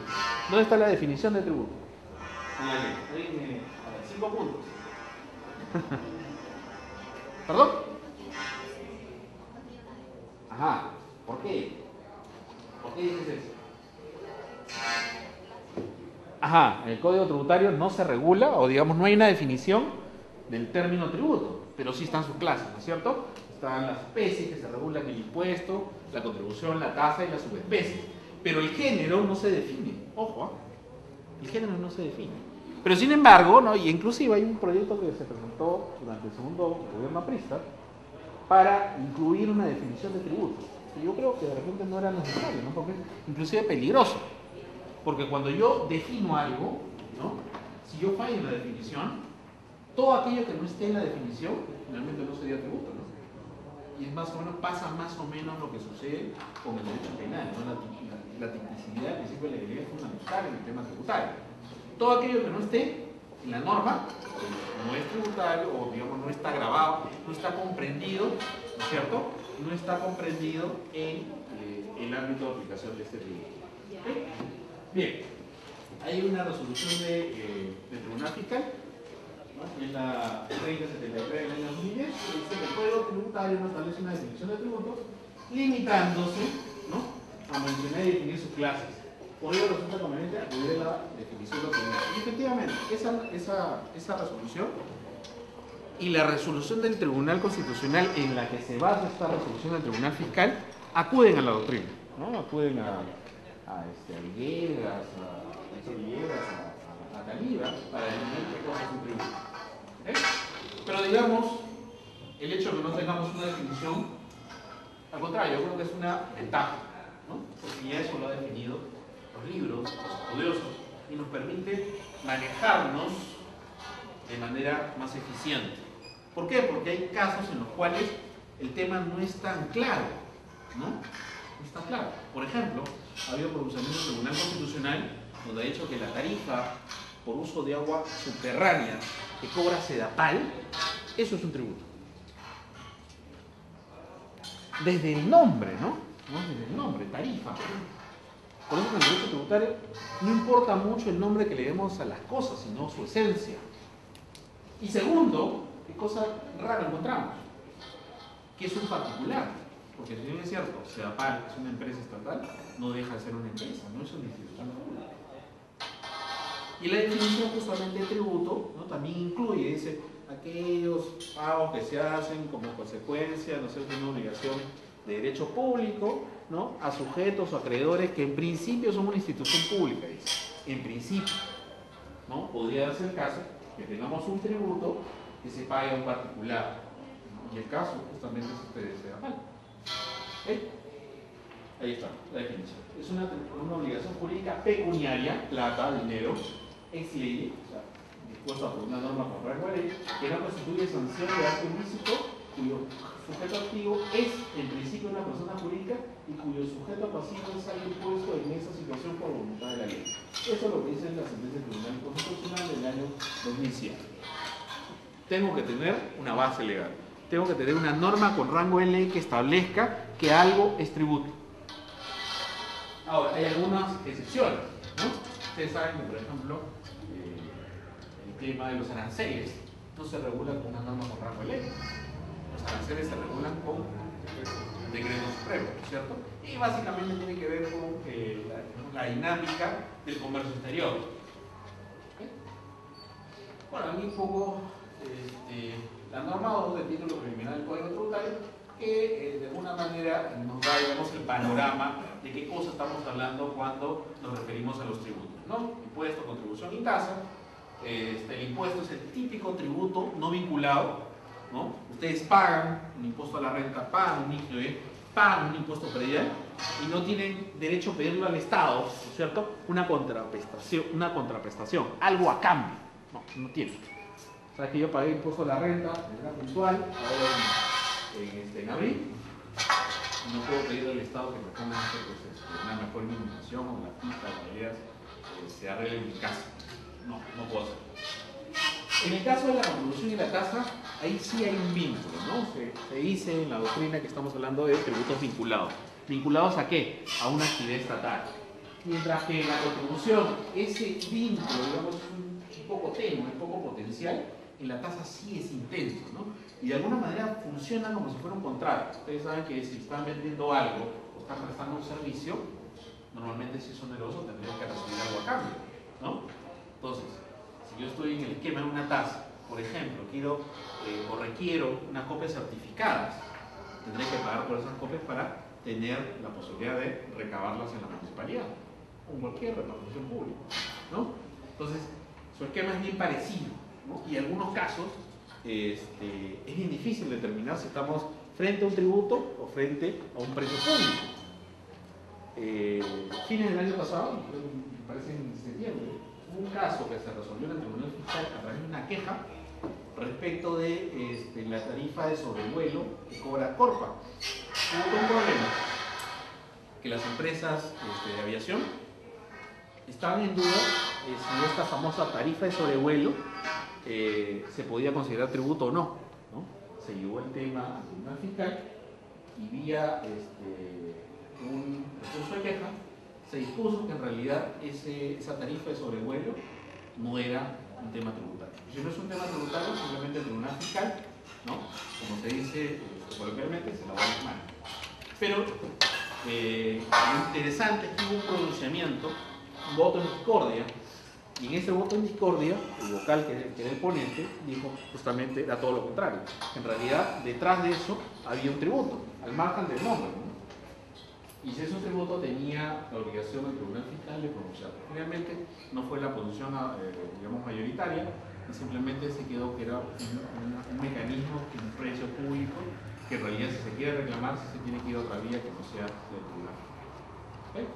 ¿Dónde está la definición de tributo? En la ley. A ver, 5 puntos. ¿Perdón? Ajá. ¿Por qué? ¿Por qué dices eso? Ajá, el Código Tributario no se regula, o digamos, no hay una definición del término tributo, pero sí están sus clases, ¿no es cierto? Están las especies que se regulan el impuesto, la contribución, la tasa y las subespecies. Pero el género no se define. Ojo, ¿eh? El género no se define. Pero sin embargo, ¿no? Y inclusive hay un proyecto que se presentó durante el segundo gobierno aprista para incluir una definición de tributo. Y yo creo que de repente no era necesario, ¿no? Porque es inclusive peligroso. Porque cuando yo defino algo, ¿no? Si yo fallo en la definición, todo aquello que no esté en la definición, finalmente no sería tributo, ¿no? Y es más o menos, pasa más o menos lo que sucede con el derecho penal, ¿no? La tipicidad, el principio de legalidad es fundamental en el tema tributario. Todo aquello que no esté en la norma no es tributario, o digamos no está grabado, no está comprendido, ¿no es cierto? No está comprendido en el ámbito de aplicación de este tributo. ¿Okay? Bien, hay una resolución de Tribunal Fiscal, ¿no? Es la 3073 del año 2010, que dice que el Código Tributario no establece una definición de tributo, limitándose, ¿no? A mencionar y definir sus clases. por ello resulta conveniente acudir a la definición de los tribunales. Y efectivamente, esa resolución y la resolución del Tribunal Constitucional en la que se basa esta resolución del Tribunal Fiscal acuden a la doctrina, ¿no? Acuden a Villegas, a Caliba para definir qué cosa es un tributo. ¿Okay? Pero digamos, el hecho de que no tengamos una definición, al contrario, yo creo que es una ventaja, ¿no? Porque ya eso lo ha definido los libros, los estudiosos, y nos permite manejarnos de manera más eficiente. ¿Por qué? Porque hay casos en los cuales el tema no es tan claro, ¿no? No está claro. Por ejemplo, ha habido pronunciamiento del Tribunal Constitucional donde ha dicho que la tarifa por uso de agua subterránea que cobra Sedapal, eso es un tributo. Desde el nombre, ¿no? Desde el nombre, tarifa. Por eso en el derecho tributario no importa mucho el nombre que le demos a las cosas, sino su esencia. Y segundo, ¿qué cosa rara encontramos? Que es un particular. Porque si bien es cierto, Sedapal es una empresa estatal, no deja de ser una empresa, no es una institución pública. Y la definición justamente de tributo, ¿no? También incluye, dice, aquellos pagos que se hacen como consecuencia, no sé, de una obligación de derecho público, ¿no? A sujetos o acreedores que en principio son una institución pública, dice. En principio, ¿no? Podría darse el caso que tengamos un tributo que se pague a un particular, ¿no? Y el caso justamente es este de Sedapal. ¿Okay? Ahí está, la definición. Es una obligación jurídica pecuniaria, plata, dinero, ex ley, o sea, dispuesta por una norma con rango de ley, que no constituye sanción de acto ilícito, cuyo sujeto activo es en principio una persona jurídica y cuyo sujeto pasivo es alguien puesto en esa situación por voluntad de la ley. Eso es lo que dice la sentencia del Tribunal Constitucional del año 2007. Tengo que tener una base legal. Tengo que tener una norma con rango de ley que establezca que algo es tributo. Ahora, hay algunas excepciones, ¿no? Ustedes saben que, por ejemplo, el tema de los aranceles no se regula con una norma con rango de ley. Los aranceles se regulan con decreto supremo, ¿cierto? Y básicamente tiene que ver con la dinámica del comercio exterior. ¿Okay? Bueno, a mí un poco la norma 2 del título preliminar del Código Tributario que de alguna manera nos da, digamos, el panorama de qué cosa estamos hablando cuando nos referimos a los tributos, ¿no? Impuesto, contribución y tasa. El impuesto es el típico tributo no vinculado, ¿no? Ustedes pagan un impuesto a la renta, pagan un IGB, pagan un impuesto predial y no tienen derecho a pedirlo al Estado, ¿no es cierto? Una contraprestación, algo a cambio. No tienen. O sea, que yo pagué impuesto a la renta de manera puntual, ahora en abril, no puedo pedirle al Estado que me ponga una mejor iluminación o la pista, las ideas se arregle en mi casa. No puedo hacerlo. En el caso de la contribución y la tasa, ahí sí hay un vínculo, ¿no? Se dice en la doctrina que estamos hablando de tributos vinculados. ¿Vinculados a qué? A una actividad estatal. Mientras que en la contribución, ese vínculo, digamos, es un poco tenue, un poco potencial, en la tasa sí es intenso, ¿no? Y de alguna manera funciona como si fuera un contrato. Ustedes saben que si están vendiendo algo o están prestando un servicio, normalmente si es oneroso tendrían que recibir algo a cambio, ¿no? Entonces, si yo estoy en el esquema de una tasa, por ejemplo, quiero o requiero unas copias certificadas, tendré que pagar por esas copias para tener la posibilidad de recabarlas en la municipalidad o en cualquier repartición pública, ¿no? Entonces, su esquema es bien parecido, ¿no? Y en algunos casos es bien difícil determinar si estamos frente a un tributo o frente a un precio público. Fines del año pasado, me parece en septiembre, hubo un caso que se resolvió en el Tribunal Fiscal a través de una queja respecto de la tarifa de sobrevuelo que cobra Corpa. Hubo un problema, que las empresas de aviación estaban en duda si esta famosa tarifa de sobrevuelo se podía considerar tributo o no, ¿no? Se llevó el tema al Tribunal Fiscal y vía un recurso de queja se dispuso que en realidad esa tarifa de sobrevuelo no era un tema tributario. Si no es un tema tributario, simplemente el Tribunal Fiscal, ¿no? Como se dice coloquialmente, se lavó las manos. Pero lo interesante es que hubo un pronunciamiento un voto en discordia, y en ese voto en discordia, el vocal, que era el ponente, dijo justamente era todo lo contrario. En realidad, detrás de eso había un tributo, al margen del nombre, ¿no? Y si ese tributo tenía la obligación del Tribunal Fiscal de pronunciarlo. Finalmente, no fue la posición, digamos, mayoritaria, y simplemente se quedó que era un mecanismo, un precio público, que en realidad si se quiere reclamar, se tiene que ir a otra vía que no sea del tribunal. ¿Okay?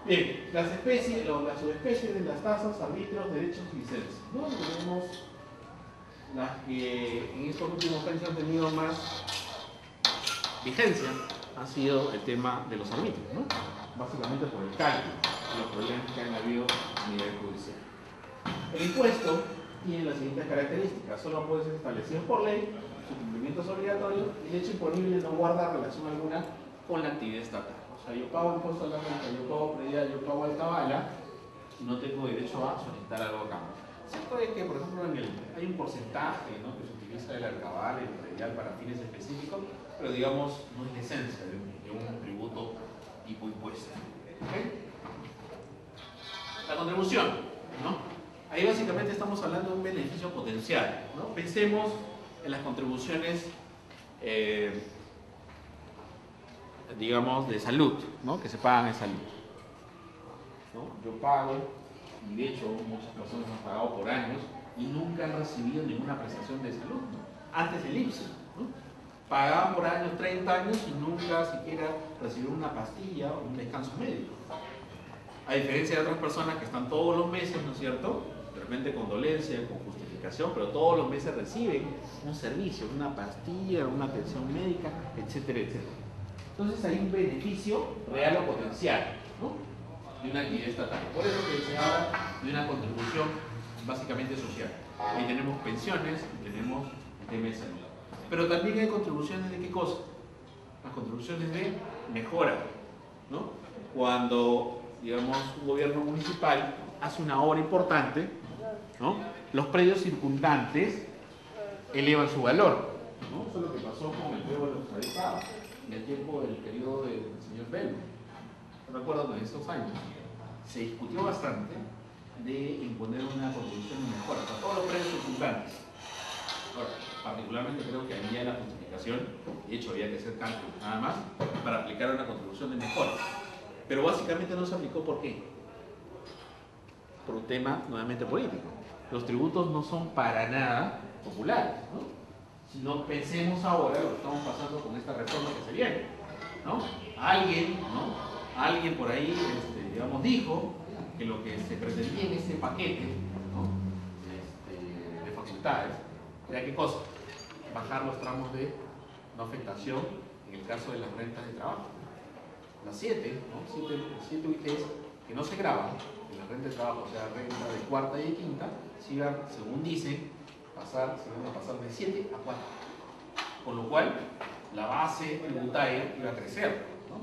Bien, las especies o las subespecies de las tasas, arbitrios, derechos y licencias. ¿No? Tenemos las que en estos últimos años han tenido más vigencia, ha sido el tema de los arbitrios, ¿no? Básicamente por el cálculo y los problemas que han habido a nivel judicial. El impuesto tiene las siguientes características: solo puede ser establecido por ley, su cumplimiento es obligatorio y el hecho imponible no guarda relación alguna con la actividad estatal. O sea, yo pago impuesto a la renta, yo pago predial, yo pago alcabala y no tengo derecho a solicitar algo a cambio. Cierto es que, por ejemplo, hay un porcentaje, ¿no?, que se utiliza del alcabala y el predial para fines específicos, pero digamos, no es la esencia de un tributo tipo impuesto. ¿Okay? La contribución, ¿no? Ahí básicamente estamos hablando de un beneficio potencial, ¿no? Pensemos en las contribuciones, digamos, de salud, ¿no?, que se pagan en salud, ¿no? Yo pago, y de hecho muchas personas han pagado por años y nunca han recibido ninguna prestación de salud, ¿no? Antes del IPSS, ¿no? Pagaban por años, 30 años, y nunca siquiera recibieron una pastilla o un descanso médico. A diferencia de otras personas que están todos los meses, ¿no es cierto?, de repente con dolencia, con justificación, pero todos los meses reciben un servicio, una pastilla, una atención médica, etcétera, etcétera. Entonces hay un beneficio real o potencial, ¿no?, de una actividad estatal. Por eso que se habla de una contribución básicamente social. Ahí tenemos pensiones, tenemos el tema de salud. Pero también hay contribuciones de ¿qué cosa? Las contribuciones de mejora, ¿no? Cuando, digamos, un gobierno municipal hace una obra importante, ¿no?, los predios circundantes elevan su valor, ¿no? Eso es lo que pasó con el predios de los Arequipa en el tiempo del periodo del señor Bello. Recuerdo que en estos años se discutió bastante de imponer una contribución de mejora para todos los predios circundantes. Ahora, particularmente creo que había la justificación, de hecho había que hacer cálculos nada más, para aplicar una contribución de mejora. Pero básicamente no se aplicó. ¿Por qué? Por un tema nuevamente político. Los tributos no son para nada populares, ¿no? Si no, pensemos ahora lo que estamos pasando con esta reforma que se viene, ¿no? Alguien por ahí, digamos, dijo que lo que se pretendía en ese paquete, ¿no?, de facultades era ¿qué cosa? Bajar los tramos de no afectación en el caso de las rentas de trabajo. Las 7, ¿no?, 7 UITs que no se graban en la renta de trabajo, o sea, renta de cuarta y de quinta, sigan, según dicen, se van a pasar de 7 a 4. Con lo cual, la base tributaria iba a crecer, ¿no?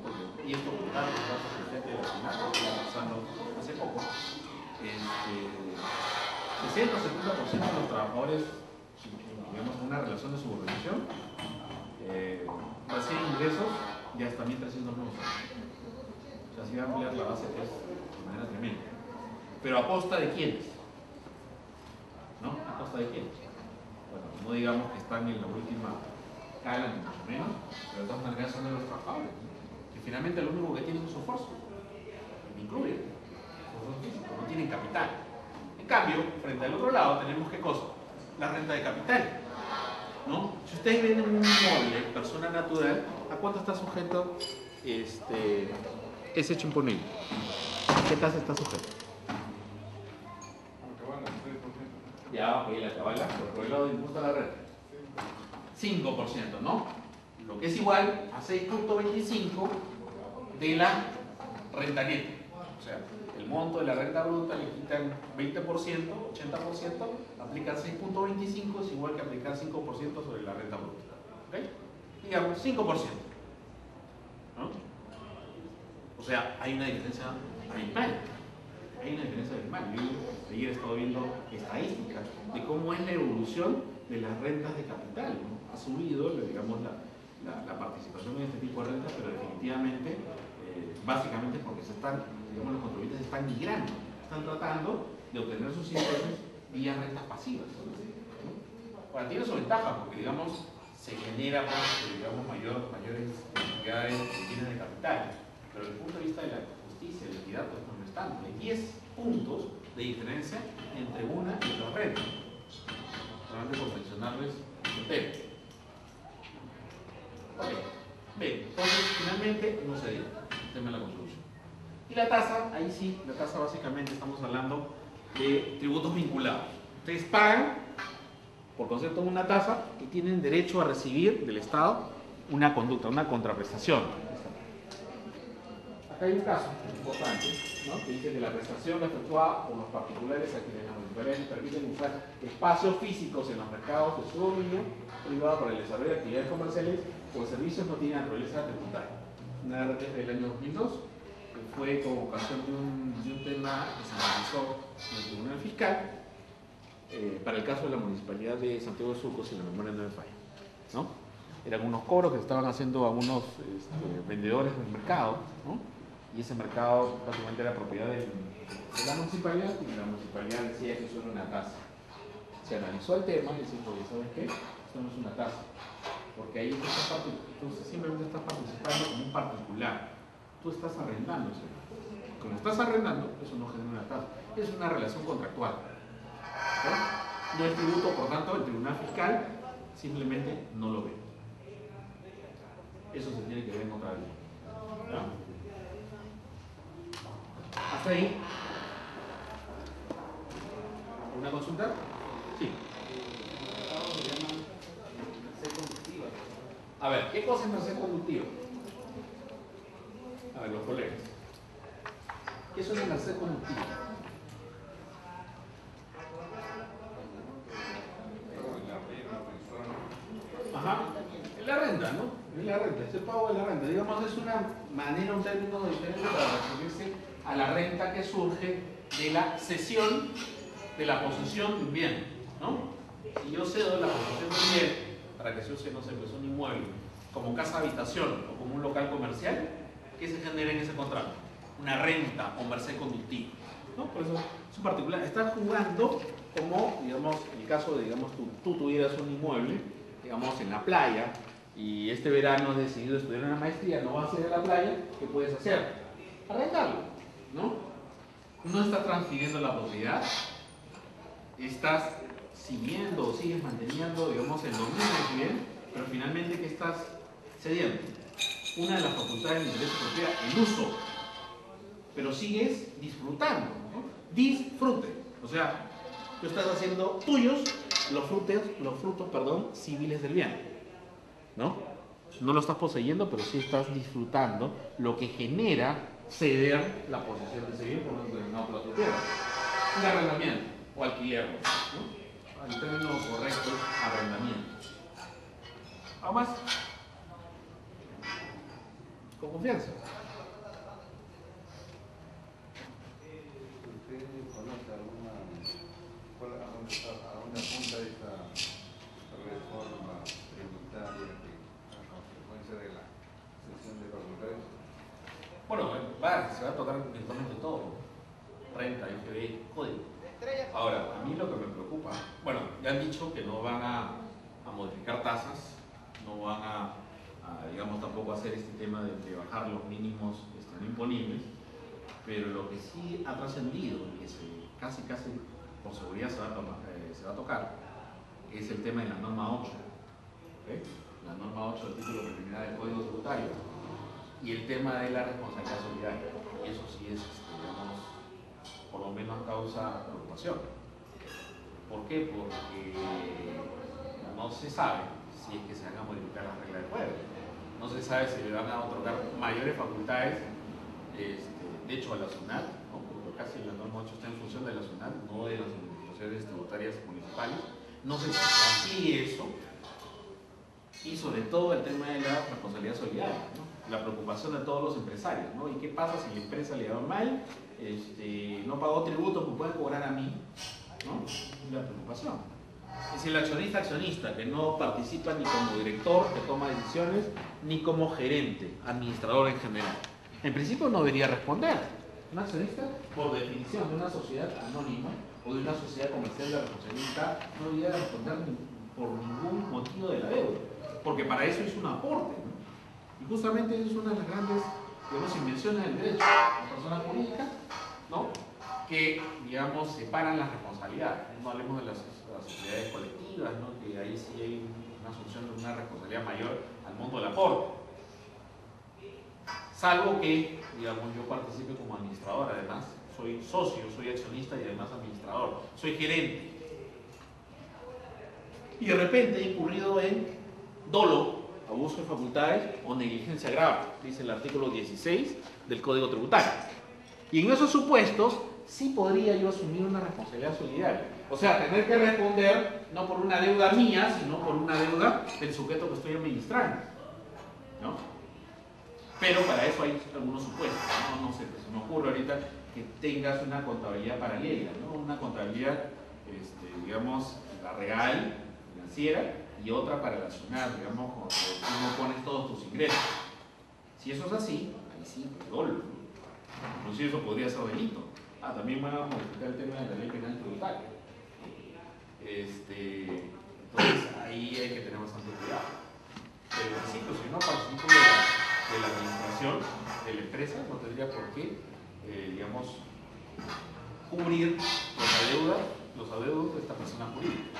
Y esto, por tanto, los datos del presidente de la Senado, que iba pasando hace poco, 60-70% de los trabajadores, digamos, en una relación de subordinación, reciben ingresos de hasta 1.300 nuevos. O sea, se va a ampliar la base de manera tremenda. Pero ¿a costa de quiénes? ¿No? ¿A costa de quiénes? Bueno, no digamos que están en la última cala, ni mucho menos, pero de todas maneras son de los trabajadores, ¿no?, que finalmente lo único que tienen es su esfuerzo, me incluye, no tienen capital. En cambio, frente al otro lado tenemos ¿qué cosa? La renta de capital, ¿no? Si ustedes ven un inmueble, persona natural, ¿a cuánto está sujeto ese hecho imponible? ¿Qué tasa está sujeto? Ya, ok, la cabala, por el lado de impuesto a la renta. 5%, ¿no? Lo que es igual a 6.25 de la renta neta. O sea, el monto de la renta bruta le quitan 20%, 80%, aplicar 6.25 es igual que aplicar 5% sobre la renta bruta. ¿Ok? Digamos, 5%. ¿No? O sea, hay una diferencia abismal. Hay una diferencia abismal. Yo ayer he estado viendo estadísticas de cómo es la evolución de las rentas de capital, ¿no? Ha subido, digamos, la participación en este tipo de rentas, pero definitivamente, básicamente porque se están digamos, los contribuyentes están migrando, están tratando de obtener sus ingresos vía rentas pasivas. Ahora, tiene su ventaja porque, digamos, se genera digamos, mayores cantidades de bienes de capital, pero desde el punto de vista de la justicia y la equidad, pues no es tanto. Hay 10 puntos de diferencia entre una y otra renta. Solamente por mencionarles el tema. Ok, bien, entonces finalmente no se dio el tema de la contribución. Y la tasa, ahí sí, la tasa básicamente estamos hablando de tributos vinculados. Ustedes pagan por concepto de una tasa y tienen derecho a recibir del Estado una conducta, una contraprestación. Acá hay un caso importante, ¿no? Que dice que la prestación efectuada por los particulares a quienes las municipalidades permiten usar espacios físicos en los mercados de su dominio privado para el desarrollo de actividades comerciales o servicios no tienen naturaleza tributaria. Una RTF del año 2002 que fue con ocasión de un tema que se analizó en el Tribunal Fiscal para el caso de la Municipalidad de Santiago de Surco, si la memoria no me falla, ¿no? Eran unos cobros que estaban haciendo a unos vendedores del mercado, ¿no? Y ese mercado básicamente era propiedad de la municipalidad y la municipalidad decía que eso era una tasa. Se analizó el tema y se dijo, ¿sabes qué? Esto no es una tasa, porque ahí tú simplemente estás participando como un particular, tú estás arrendando eso. Como estás arrendando, eso no genera una tasa, es una relación contractual. ¿Sí? No es tributo, por tanto, el Tribunal Fiscal simplemente no lo ve. Eso se tiene que ver en otra ley. ¿Ya? ¿Hasta ahí? ¿Una consulta? Sí. A ver, ¿qué cosa es merced conductiva? A ver, los colegas. ¿Qué es una merced conductiva? Ajá. Es la renta, ¿no? Es la renta, es el pago de la renta. Digamos, es una manera, un término diferente para referirse a la renta que surge de la cesión de la posesión de un bien, ¿no? Si yo cedo la posesión de un bien para que se use, no sé, pues un inmueble, como casa habitación o como un local comercial, ¿qué se genera en ese contrato? Una renta o merced conductiva, ¿no? Por eso, es un particular. Estás jugando como, digamos, en el caso de, digamos, tú tuvieras un inmueble, digamos, en la playa, y este verano has decidido estudiar una maestría, no vas a ir a la playa, ¿qué puedes hacer? Arrendarlo, ¿no? No estás transfiriendo la propiedad, estás siguiendo o sigues manteniendo, digamos, el dominio del bien, pero finalmente, ¿qué estás cediendo? Una de las facultades del derecho de propiedad, el uso, pero sigues disfrutando, ¿no? Disfrute, o sea, tú estás haciendo tuyos los frutos, civiles del bien, ¿no? No lo estás poseyendo, pero sí estás disfrutando lo que genera ceder la posesión de ese bien por un determinado plazo de tierra. Un arrendamiento o alquiler, ¿no? El término correcto es arrendamiento. ¿Algo más? Con confianza. ¿Usted conoce a dónde apunta esta reforma tributaria que, a consecuencia de la cesión de facultades? Bueno, se va a tocar virtualmente todo. Renta, IGB, código. Ahora, a mí lo que me preocupa, bueno, ya han dicho que no van a modificar tasas, no van a, digamos, tampoco hacer este tema de bajar los mínimos no imponibles, pero lo que sí ha trascendido y que casi por seguridad se va a tocar es el tema de la norma 8, ¿okay? La norma 8 del título preliminar del Código Tributario y el tema de la responsabilidad solidaria, y eso sí es, digamos, por lo menos causa preocupación. ¿Por qué? Porque no se sabe si es que se van a modificar las reglas del juego. No se sabe si le van a otorgar mayores facultades, de hecho a la SUNAT, ¿no? Porque casi la norma 8 está en función de la SUNAT, no de las administraciones tributarias municipales. No sé si se amplíe eso, y sobre todo el tema de la responsabilidad solidaria, ¿no? La preocupación de todos los empresarios, ¿no? ¿Y qué pasa si la empresa le va mal, no pagó tributos, me pueden cobrar a mí, ¿no? Es la preocupación. Es el accionista que no participa ni como director que toma decisiones, ni como gerente, administrador en general. En principio no debería responder, Un accionista, por definición, de una sociedad anónima o de una sociedad comercial de responsabilidad, no debería responder por ningún motivo de la deuda, porque para eso es un aporte, ¿no? Y justamente eso es una de las grandes, digamos, invenciones del derecho. La persona jurídica, ¿no?, que, digamos, separan las responsabilidades. No hablemos de las sociedades colectivas, ¿no?, que ahí sí hay una asunción de una responsabilidad mayor al monto del aporte. Salvo que, digamos, yo participe como administrador, además, soy socio, soy accionista y además administrador, soy gerente. Y de repente he incurrido en dolo, abuso de facultades o negligencia grave, dice el artículo 16 del Código Tributario. Y en esos supuestos sí podría yo asumir una responsabilidad solidaria. O sea, tener que responder no por una deuda mía, sino por una deuda del sujeto que estoy administrando, ¿no? Pero para eso hay algunos supuestos, no sé, pues se me ocurre ahorita que tengas una contabilidad paralela, ¿no? Una contabilidad, digamos, la real, financiera, y otra para relacionar, digamos, cuando uno pones todos tus ingresos. Si eso es así, ahí sí, pues dolo. Inclusive eso podría ser delito. También van a modificar el tema de la ley penal tributaria. Entonces ahí hay que tener bastante cuidado. Pero en principio, si no participo de la administración de la empresa, no tendría por qué, digamos, cubrir los adeudos de esta persona jurídica.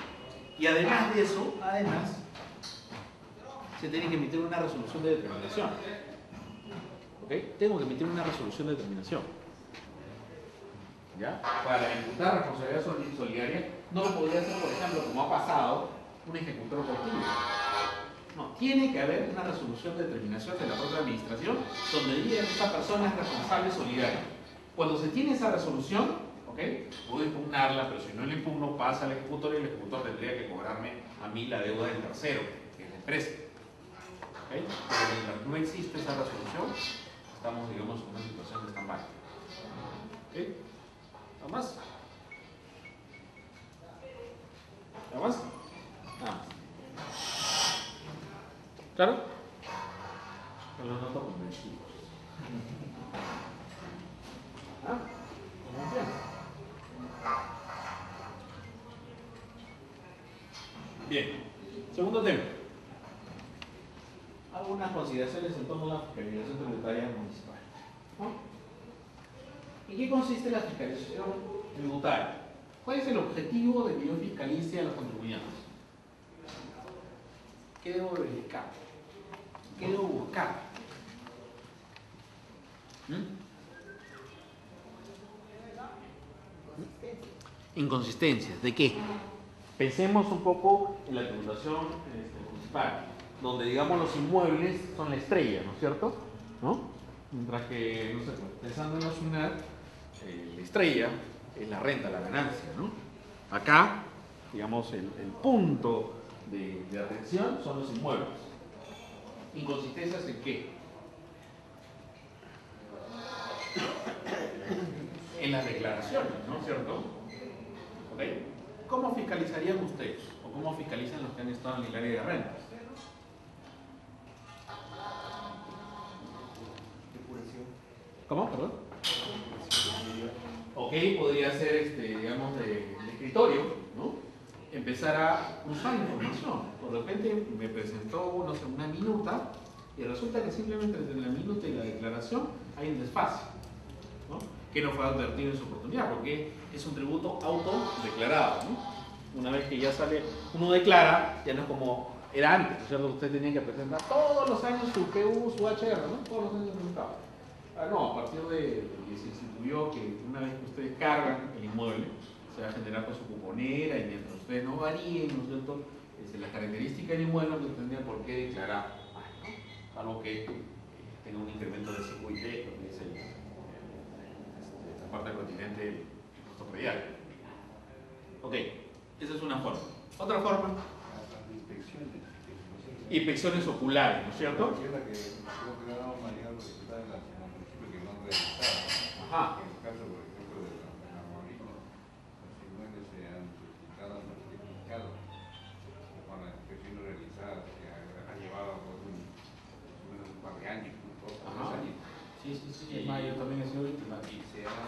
Y además de eso, se tiene que emitir una resolución de determinación. ¿Ok? Tengo que emitir una resolución de determinación. ¿Ya? Para imputar responsabilidad solidaria, no lo podría hacer, por ejemplo, como ha pasado, un ejecutor oportuno. No, tiene que haber una resolución de determinación de la propia administración donde diga que esta persona es responsable solidaria. Cuando se tiene esa resolución, ¿ok?, puedo impugnarla, pero si no la impugno, pasa al ejecutor y el ejecutor tendría que cobrarme a mí la deuda del tercero, que es la empresa. ¿Ok? Pero mientras no existe esa resolución, estamos, digamos, en una situación de stand-by. ¿Ok? ¿Nada más? ¿Nada más? Nada más. ¿Claro? Pero lo noto convencido. Bien. Segundo tema. Algunas consideraciones en torno a la fiscalización tributaria municipal. ¿En qué consiste la fiscalización tributaria? ¿Cuál es el objetivo de que yo fiscalice a los contribuyentes? ¿Qué debo verificar? ¿Qué debo buscar? Inconsistencias. ¿De qué? Pensemos un poco en la tributación municipal, donde, digamos, los inmuebles son la estrella, ¿no es cierto? ¿No? Mientras que, no sé, pensando en la SUNAT, la estrella es la renta, la ganancia, ¿no? Acá, digamos, el punto de atención son los inmuebles. ¿Inconsistencias en qué? En las declaraciones, ¿no es cierto? ¿Ok? ¿Cómo fiscalizarían ustedes? ¿O cómo fiscalizan los que han estado en el área de rentas? ¿Cómo? ¿Perdón? Ok, podría ser, digamos, de escritorio, ¿no? Empezar a usar información. De repente me presentó, no sé, una minuta y resulta que simplemente entre la minuta y la declaración hay un desfase, ¿no?, que no fue advertido en su oportunidad, porque es un tributo autodeclarado, ¿no? Una vez que ya sale, uno declara, ya no es como era antes, ¿no es cierto? Usted tenía que presentar todos los años su PU, su HR, ¿no? Todos los años presentaba. No, a partir de que se instituyó que una vez que ustedes cargan el inmueble, se va a generar con su cuponera y mientras ustedes no varíen, ¿no es cierto?, las características del inmueble no tendrían por qué declarar, ¿no?, algo que tenga un incremento de 5 IP, que es la parte del continente del costo predial. Ok, esa es una forma. Otra forma, inspecciones oculares, ¿no es cierto? Ajá. En el caso, por ejemplo, de la Molina, los inmuebles se han solicitado al certificado con la inspección realizada, que ha llevado por un par de años, Sí, sí, sí. yo también he sido víctima. y se haga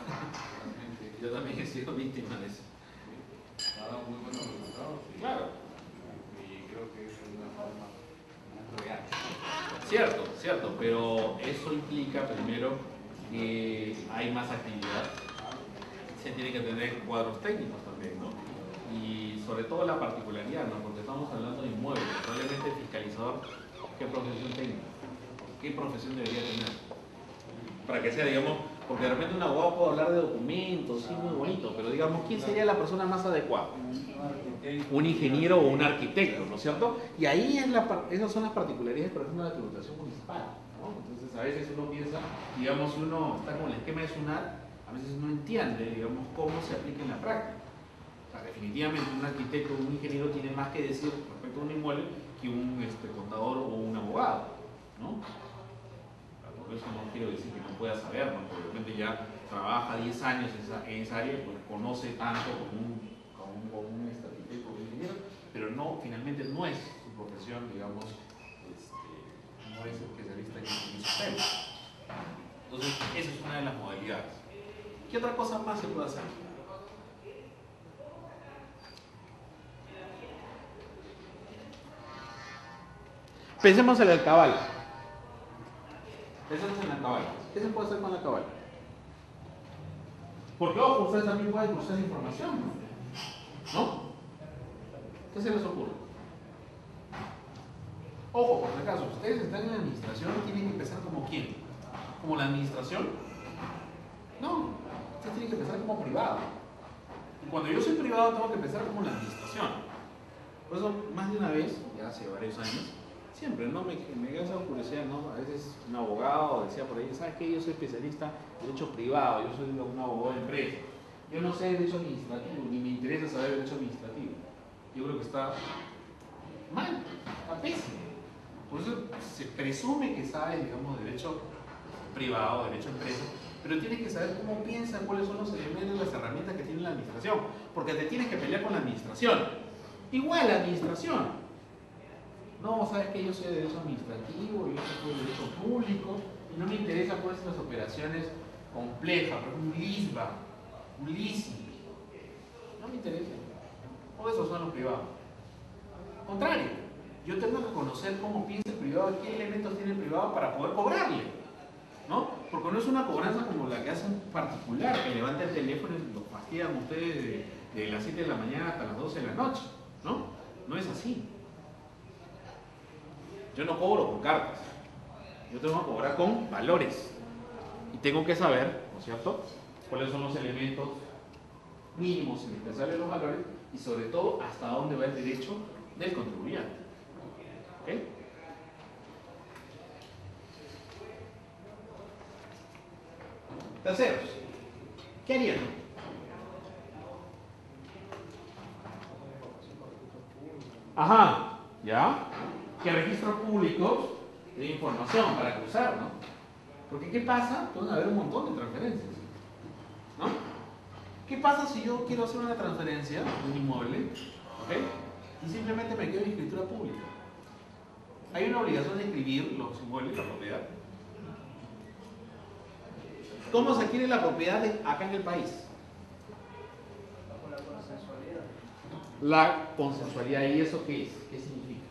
realmente, Yo también he sido víctima de eso. ha dado muy buenos resultados Claro. y creo que es una forma real. Cierto, cierto, pero eso implica primero que hay más actividad. Se tiene que tener cuadros técnicos también, ¿no? Y sobre todo la particularidad, ¿no? Porque estamos hablando de inmuebles. Probablemente el fiscalizador, ¿qué profesión técnica? ¿Qué profesión debería tener? Para que sea, digamos, porque de repente un abogado puede hablar de documentos, sí, muy bonito, pero digamos, ¿quién sería la persona más adecuada? Un ingeniero o un arquitecto, ¿no es cierto? Y ahí esas son las particularidades, por ejemplo, de la tributación municipal, ¿no? Entonces, a veces uno piensa, digamos, uno está con el esquema de SUNAT, a veces no entiende, digamos, cómo se aplica en la práctica. O sea, definitivamente un arquitecto o un ingeniero tiene más que decir respecto a un inmueble que un contador o un abogado, ¿no? Por eso no quiero decir que no pueda saber, ¿no? Porque de repente ya trabaja 10 años en esa área, pues conoce tanto como un arquitecto o un ingeniero, pero no, finalmente no es su profesión, digamos, no es especialista en su tema. Entonces, esa es una de las modalidades. ¿Qué otra cosa más se puede hacer? Pensemos en la cabala. Pensemos en la cabala. ¿Qué se puede hacer con la cabala? Porque, ojo, ustedes también pueden cruzar información, ¿no? ¿Qué se les ocurre? Ojo, por si acaso, ustedes están en la administración, tienen que empezar como quién? ¿Como la administración? No, ustedes tienen que empezar como privado. Y cuando yo soy privado, tengo que empezar como la administración. Por eso, más de una vez, ya hace varios años, siempre, ¿no? Me causa curiosidad, ¿no? A veces un abogado decía por ahí, ¿sabes qué? Yo soy especialista en derecho privado, yo soy un abogado de empresa. Yo no sé derecho administrativo, ni me interesa saber derecho administrativo. Yo creo que está mal, está pésimo. Por eso se presume que sabe, digamos, derecho privado, derecho empresa, pero tienes que saber cómo piensan, cuáles son los elementos, las herramientas que tiene la administración, porque te tienes que pelear con la administración. Igual la administración. No, sabes que yo soy de derecho administrativo, yo soy de derecho público, y no me interesa pues las operaciones complejas, por ejemplo, un LISBA, un leasing. No me interesa. Por eso son los privados. Contrario, yo tengo que conocer cómo piensa el privado, qué elementos tiene el privado para poder cobrarle, ¿no? Porque no es una cobranza como la que hace un particular, que levanta el teléfono y lo fastidian ustedes de las 7 de la mañana hasta las 12 de la noche, ¿no? No es así. Yo no cobro con cartas, yo tengo que cobrar con valores y tengo que saber, ¿no es cierto?, cuáles son los elementos mínimos indispensables de los valores y sobre todo hasta dónde va el derecho del contribuyente. ¿Ok? Terceros, ¿qué harían? Ajá, ¿ya? Que registros públicos de información para cruzar, ¿no? Porque ¿qué pasa? Pueden haber un montón de transferencias, ¿no? ¿Qué pasa si yo quiero hacer una transferencia de un inmueble, ¿ok? Y simplemente me quedo en escritura pública? Hay una obligación de inscribir los inmuebles, la propiedad. ¿Cómo se adquiere la propiedad acá en el país? La consensualidad. ¿Y eso qué es? ¿Qué significa?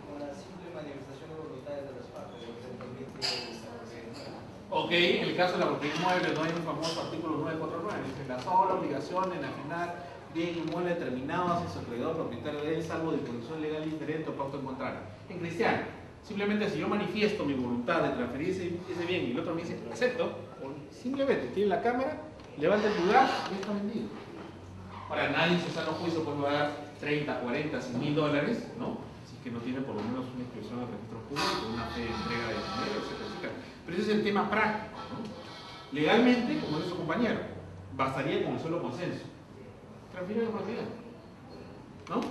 Con la simple manifestación de voluntades de las partes, Ok, en el caso de la propiedad inmueble, no hay un famoso artículo 949, dice la sola obligación en enajenar bien inmueble determinado hacia su acreedor propietario de él, salvo disposición legal diferente o pacto en contrario. En cristiano, simplemente si yo manifiesto mi voluntad de transferir ese bien y el otro me dice acepto, simplemente tiene la cámara, levanta el lugar y está vendido. Ahora nadie en su sano juicio puede pagar 30, 40, $100,000, ¿no? Si es que no tiene por lo menos una inscripción al registro público, una fe de entrega de dinero, etcétera, etcétera. Pero ese es el tema práctico, ¿no? Legalmente, como dice su compañero, bastaría con un solo consenso. Transfiere la propiedad, ¿no?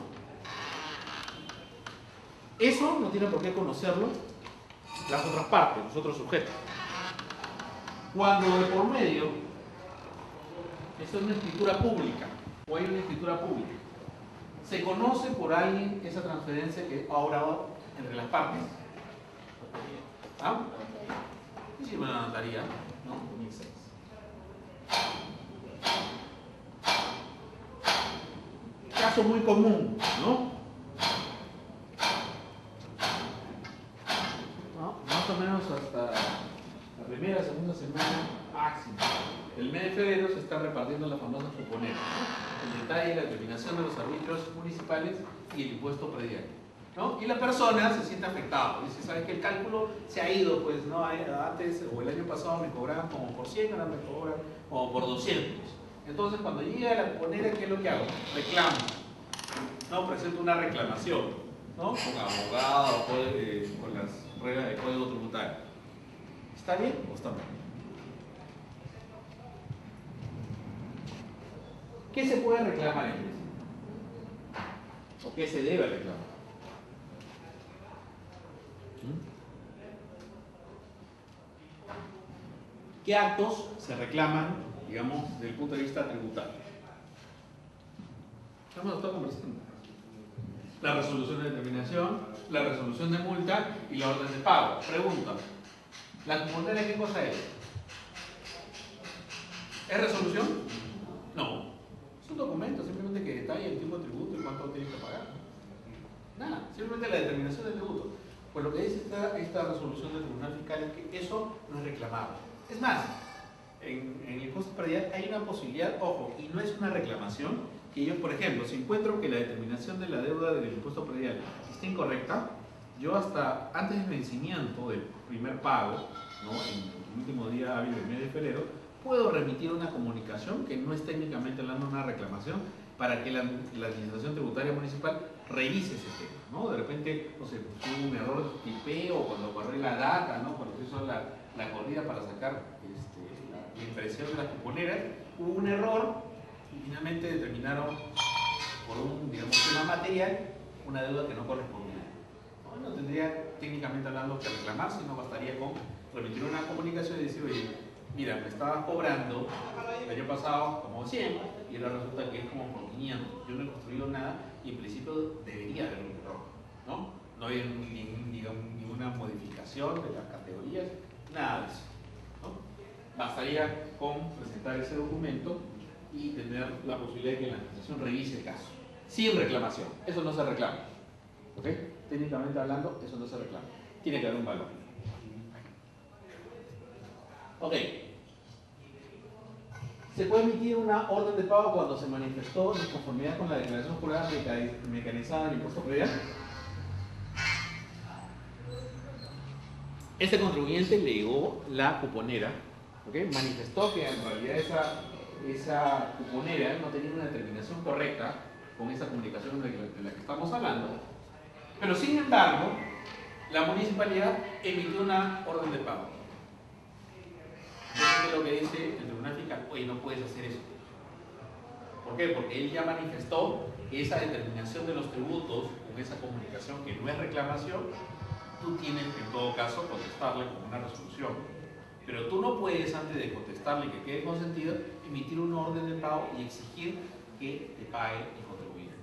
Eso no tiene por qué conocerlo las otras partes, los otros sujetos. Cuando de por medio esto es una escritura pública o hay una escritura pública, se conoce por alguien esa transferencia que ha obrado entre las partes. ¿Ah? Y si me lo anotaría, ¿no? 2006. Caso muy común, ¿no? Más o menos hasta la primera, segunda semana máximo. El mes de febrero se está repartiendo la famosa cuponera, ¿no? El detalle, la determinación de los arbitrios municipales y el impuesto predial, ¿no? Y la persona se siente afectada, dice, ¿sabes qué? El cálculo se ha ido, pues, ¿no? Antes o el año pasado me cobraban como por 100, ahora me cobran como por 200. Entonces, cuando llega la cuponera, ¿qué es lo que hago? Reclamo, ¿no? Presento una reclamación, ¿no? Con abogado, con las reglas del código tributario. ¿Está bien o está mal? ¿Qué se puede reclamar en principio? ¿O qué se debe reclamar? ¿Qué actos se reclaman, digamos, desde el punto de vista tributario? Hemos estado conversando. La resolución de determinación, la resolución de multa y la orden de pago. Pregunta, ¿la cuponera qué cosa es? ¿Es resolución? No. Es un documento simplemente que detalla el tipo de tributo y cuánto tienes que pagar. Nada, simplemente la determinación del tributo. Pues lo que dice esta resolución del Tribunal Fiscal es que eso no es reclamable. Es más, en el impuesto predial hay una posibilidad, ojo, y no es una reclamación, que yo, por ejemplo, si encuentro que la determinación de la deuda del impuesto predial está incorrecta, yo hasta antes del vencimiento del primer pago, ¿no? En el último día hábil del mes de febrero, puedo remitir una comunicación que no es técnicamente hablando una reclamación para que la administración tributaria municipal revise ese tema, ¿no? De repente, no sé, hubo un error de tipeo o cuando corrí la data, ¿no? Cuando se hizo la corrida para sacar la impresión de las cuponeras, hubo un error y finalmente determinaron por un, digamos, tema material una deuda que no correspondía. No tendría técnicamente hablando que reclamar, sino bastaría con remitir una comunicación y decir, oye, mira, me estabas cobrando el año pasado como 100 y ahora resulta que es como por 500. Yo no he construido nada y en principio debería haber un error, ¿no? No hay ninguna modificación de las categorías, nada de eso, ¿no? Bastaría con presentar ese documento y tener la posibilidad de que la administración revise el caso, sin reclamación. Eso no se reclama, ¿ok? Técnicamente hablando, eso no se reclama. Tiene que haber un valor. Ok. Se puede emitir una orden de pago cuando se manifestó en conformidad con la declaración jurada mecanizada del impuesto predial. Este contribuyente le llegó la cuponera, ¿okay? Manifestó que en realidad esa cuponera no tenía una determinación correcta con esa comunicación de la que estamos hablando, pero sin embargo, la municipalidad emitió una orden de pago. Eso es lo que dice el Tribunal Fiscal, oye, no puedes hacer eso. ¿Por qué? Porque él ya manifestó que esa determinación de los tributos con esa comunicación que no es reclamación, tú tienes que en todo caso contestarle con una resolución. Pero tú no puedes, antes de contestarle que quede consentido, emitir una orden de pago y exigir que te pague el contribuyente.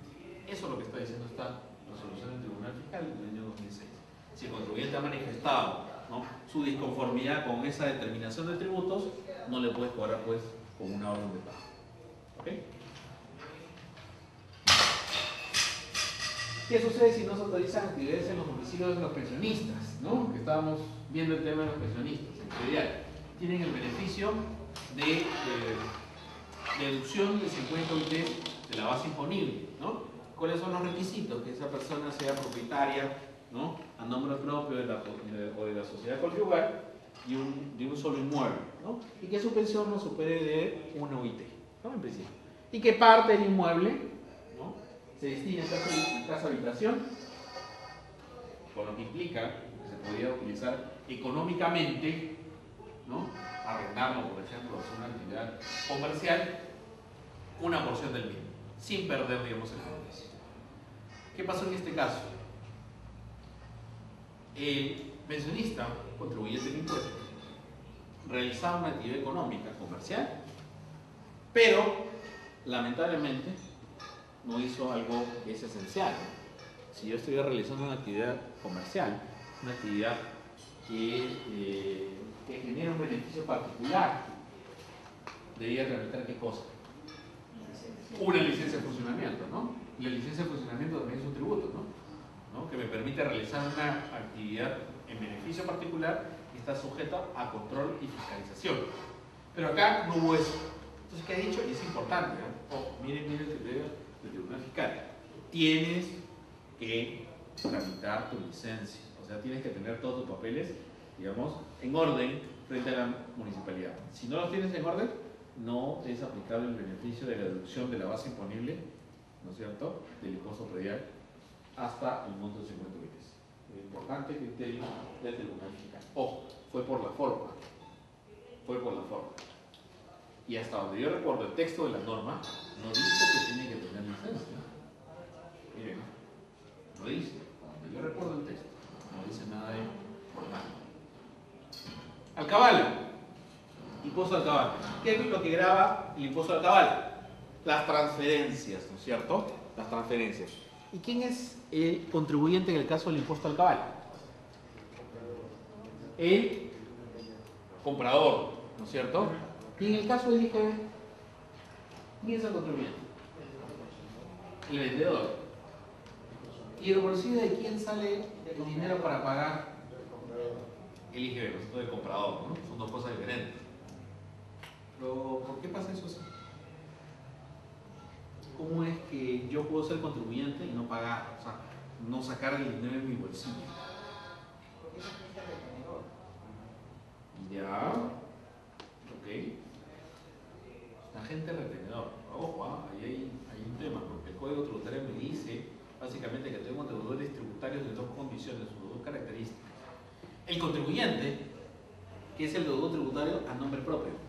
Eso es lo que está diciendo esta resolución del Tribunal Fiscal del año 2006. Si el contribuyente ha manifestado, ¿no?, su disconformidad con esa determinación de tributos, no le puedes cobrar pues con una orden de pago. ¿Ok? ¿Qué sucede si no se autorizan actividades en los domicilios de los pensionistas? ¿No? Que estábamos viendo el tema de los pensionistas. En realidad, tienen el beneficio de deducción del 50 UIT de la base imponible, ¿no? ¿Cuáles son los requisitos? Que esa persona sea propietaria, ¿no?, a nombre propio o de la sociedad conyugal de un solo inmueble, ¿no? Y que su pensión no supere de una UIT, ¿no?, en principio. Y que parte del inmueble, ¿no?, se destina en casa habitación, con lo que implica que se podría utilizar económicamente, ¿no?, arrendarlo, por ejemplo, hacer una actividad comercial, una porción del mismo, sin perder, digamos, el beneficio. ¿Qué pasó en este caso? El pensionista, contribuyente del impuesto, realizaba una actividad económica, comercial, pero lamentablemente no hizo algo que es esencial. Si yo estuviera realizando una actividad comercial, una actividad que genera un beneficio particular, debería tramitar ¿qué cosa? Una licencia de funcionamiento, ¿no? Y la licencia de funcionamiento también es un tributo, ¿no? Que me permite realizar una actividad en beneficio particular y está sujeta a control y fiscalización. Pero acá no hubo eso. Entonces, ¿qué ha dicho? Y es importante, ¿no? Ojo, miren el criterio del Tribunal Fiscal. Tienes que tramitar tu licencia, o sea, tienes que tener todos tus papeles, digamos, en orden frente a la municipalidad. Si no los tienes en orden, no es aplicable el beneficio de la deducción de la base imponible, ¿no es cierto?, del impuesto predial hasta el monto de 50 UITs. Un importante criterio del Tribunal Fiscal. Ojo, fue por la forma. Fue por la forma. Y hasta donde yo recuerdo el texto de la norma, no dice que tiene que tener licencia. Miren, no dice. Donde yo recuerdo el texto, no dice nada de formal. Alcabala. Impuesto al cabal. ¿Qué es lo que grava el impuesto al cabal? Las transferencias, ¿no es cierto? Las transferencias. ¿Y quién es el contribuyente en el caso del impuesto al cabal? El comprador, ¿no es cierto? Y en el caso del IGB, ¿quién es el contribuyente? El vendedor. ¿Y el bolsillo de quién sale el dinero para pagar el IGB? ¿No es cierto? El comprador, ¿no? Son dos cosas diferentes. Pero, ¿por qué pasa eso así? ¿Cómo es que yo puedo ser contribuyente y no pagar? O sea, no sacar el dinero de mi bolsillo. Porque es agente retenedor. Ya. Ok. Agente retenedor. Ojo, ahí hay un tema, porque el Código Tributario me dice básicamente que tengo deudores tributarios de dos condiciones, o dos características. El contribuyente, que es el deudor tributario a nombre propio.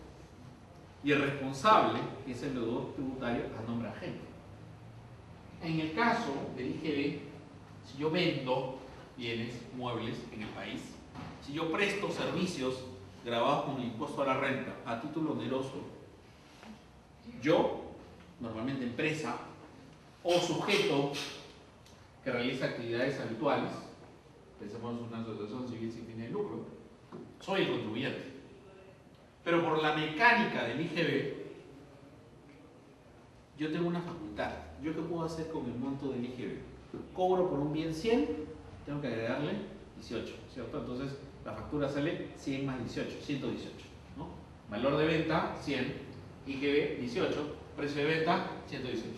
Y el responsable, que es el deudor tributario a nombre ajeno. En el caso del IGB, si yo vendo bienes muebles en el país, si yo presto servicios grabados con el impuesto a la renta a título oneroso, yo, normalmente empresa o sujeto que realiza actividades habituales, pensemos en una asociación civil sin fines de lucro, soy el contribuyente. Pero por la mecánica del IGB, yo tengo una facultad. ¿Yo qué puedo hacer con el monto del IGB? Cobro por un bien 100, tengo que agregarle 18, ¿cierto? Entonces la factura sale 100 más 18, 118, ¿no? Valor de venta 100, IGB 18, precio de venta 118.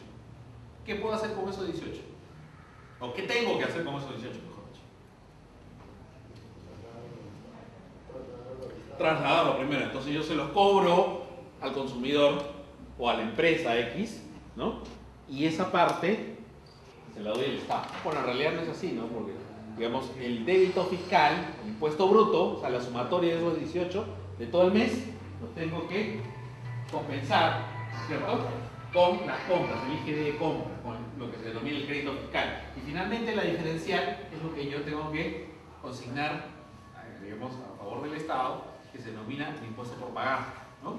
¿Qué puedo hacer con esos 18? ¿O qué tengo que hacer con esos 18, mejor dicho? Trasladarlo primero. Entonces yo se los cobro al consumidor o a la empresa X, ¿no? Y esa parte se la doy al Estado. Bueno, en realidad no es así, ¿no? Porque, digamos, el débito fiscal, el impuesto bruto, o sea, la sumatoria de esos 18 de todo el mes, lo tengo que compensar, ¿cierto?, con las compras, el IGB de compra, con lo que se denomina el crédito fiscal. Y finalmente la diferencial es lo que yo tengo que consignar, digamos, a favor del Estado, que se denomina el impuesto por pagar, ¿no?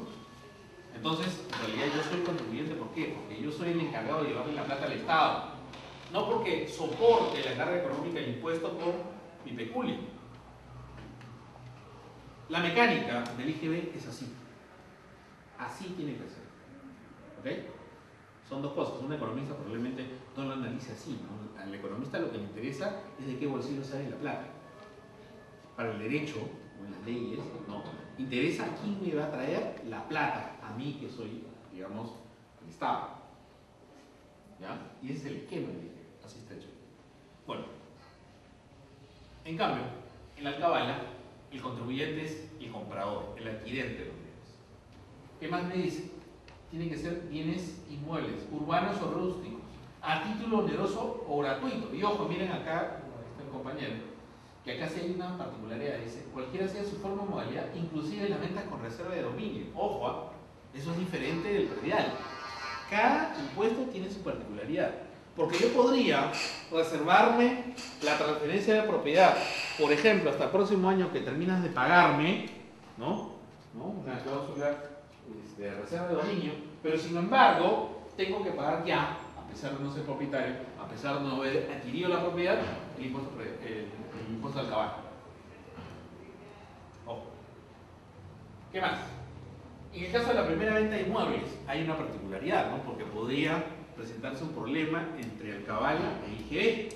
Entonces, en realidad yo soy contribuyente, ¿por qué? Porque yo soy el encargado de llevarle la plata al Estado, no porque soporte la carga económica del impuesto por mi peculio. La mecánica del IGB es así. Así tiene que ser. ¿Ok? Son dos cosas. Un economista probablemente no lo analice así, ¿no? Al economista lo que le interesa es de qué bolsillo sale la plata. Para el derecho, o en las leyes, no. Interesa quién me va a traer la plata, a mí que soy, digamos, el Estado. ¿Ya? Y ese es el esquema, así está hecho. Bueno, en cambio, en la alcabala, el contribuyente es el comprador, el adquirente de los bienes. ¿Qué más me dice? Tienen que ser bienes inmuebles, urbanos o rústicos, a título oneroso o gratuito. Y ojo, miren acá, está el compañero, que acá sí hay una particularidad, dice, cualquiera sea su forma o modalidad, inclusive la venta con reserva de dominio. Ojo, eso es diferente del predial. Cada impuesto tiene su particularidad. Porque yo podría reservarme la transferencia de propiedad, por ejemplo, hasta el próximo año que terminas de pagarme, ¿no? Una cláusula de reserva de dominio, pero sin embargo, tengo que pagar ya, a pesar de no ser propietario, a pesar de no haber adquirido la propiedad, el impuesto al cabal. Ojo. ¿Qué más? En el caso de la primera venta de inmuebles hay una particularidad, ¿no? Porque podría presentarse un problema entre Alcabala e IGB.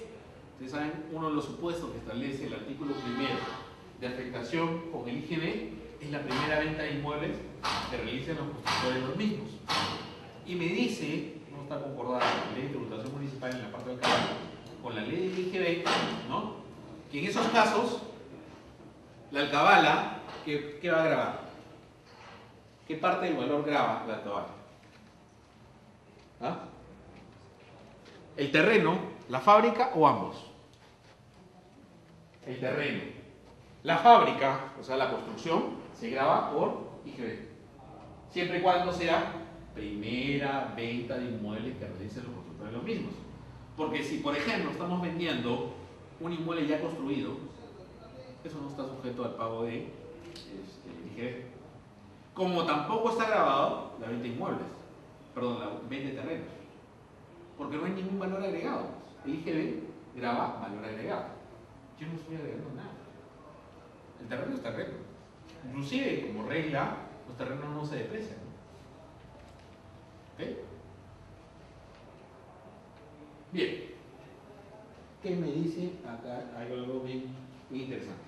Ustedes saben, uno de los supuestos que establece el artículo primero de afectación con el IGB es la primera venta de inmuebles que realicen los constructores los mismos. Y me dice, no está concordada con la ley de tributación municipal en la parte de Alcabala, con la ley del IGB, ¿no? Que en esos casos, la Alcabala, ¿qué va a grabar? ¿Qué parte del valor graba la Alcabala? ¿Ah? ¿El terreno, la fábrica o ambos? El terreno. La fábrica, o sea, la construcción, se graba por IGB. Siempre y cuando sea primera venta de inmuebles que realicen los constructores los mismos. Porque si, por ejemplo, estamos vendiendo un inmueble ya construido, eso no está sujeto al pago de IGB. Como tampoco está grabado la venta de inmuebles, perdón, la venta de terrenos. Porque no hay ningún valor agregado. El IGB graba valor agregado. Yo no estoy agregando nada. El terreno es terreno. Inclusive, como regla, los terrenos no se deprecian. ¿Ok? Bien. ¿Qué me dice acá? Hay algo bien interesante.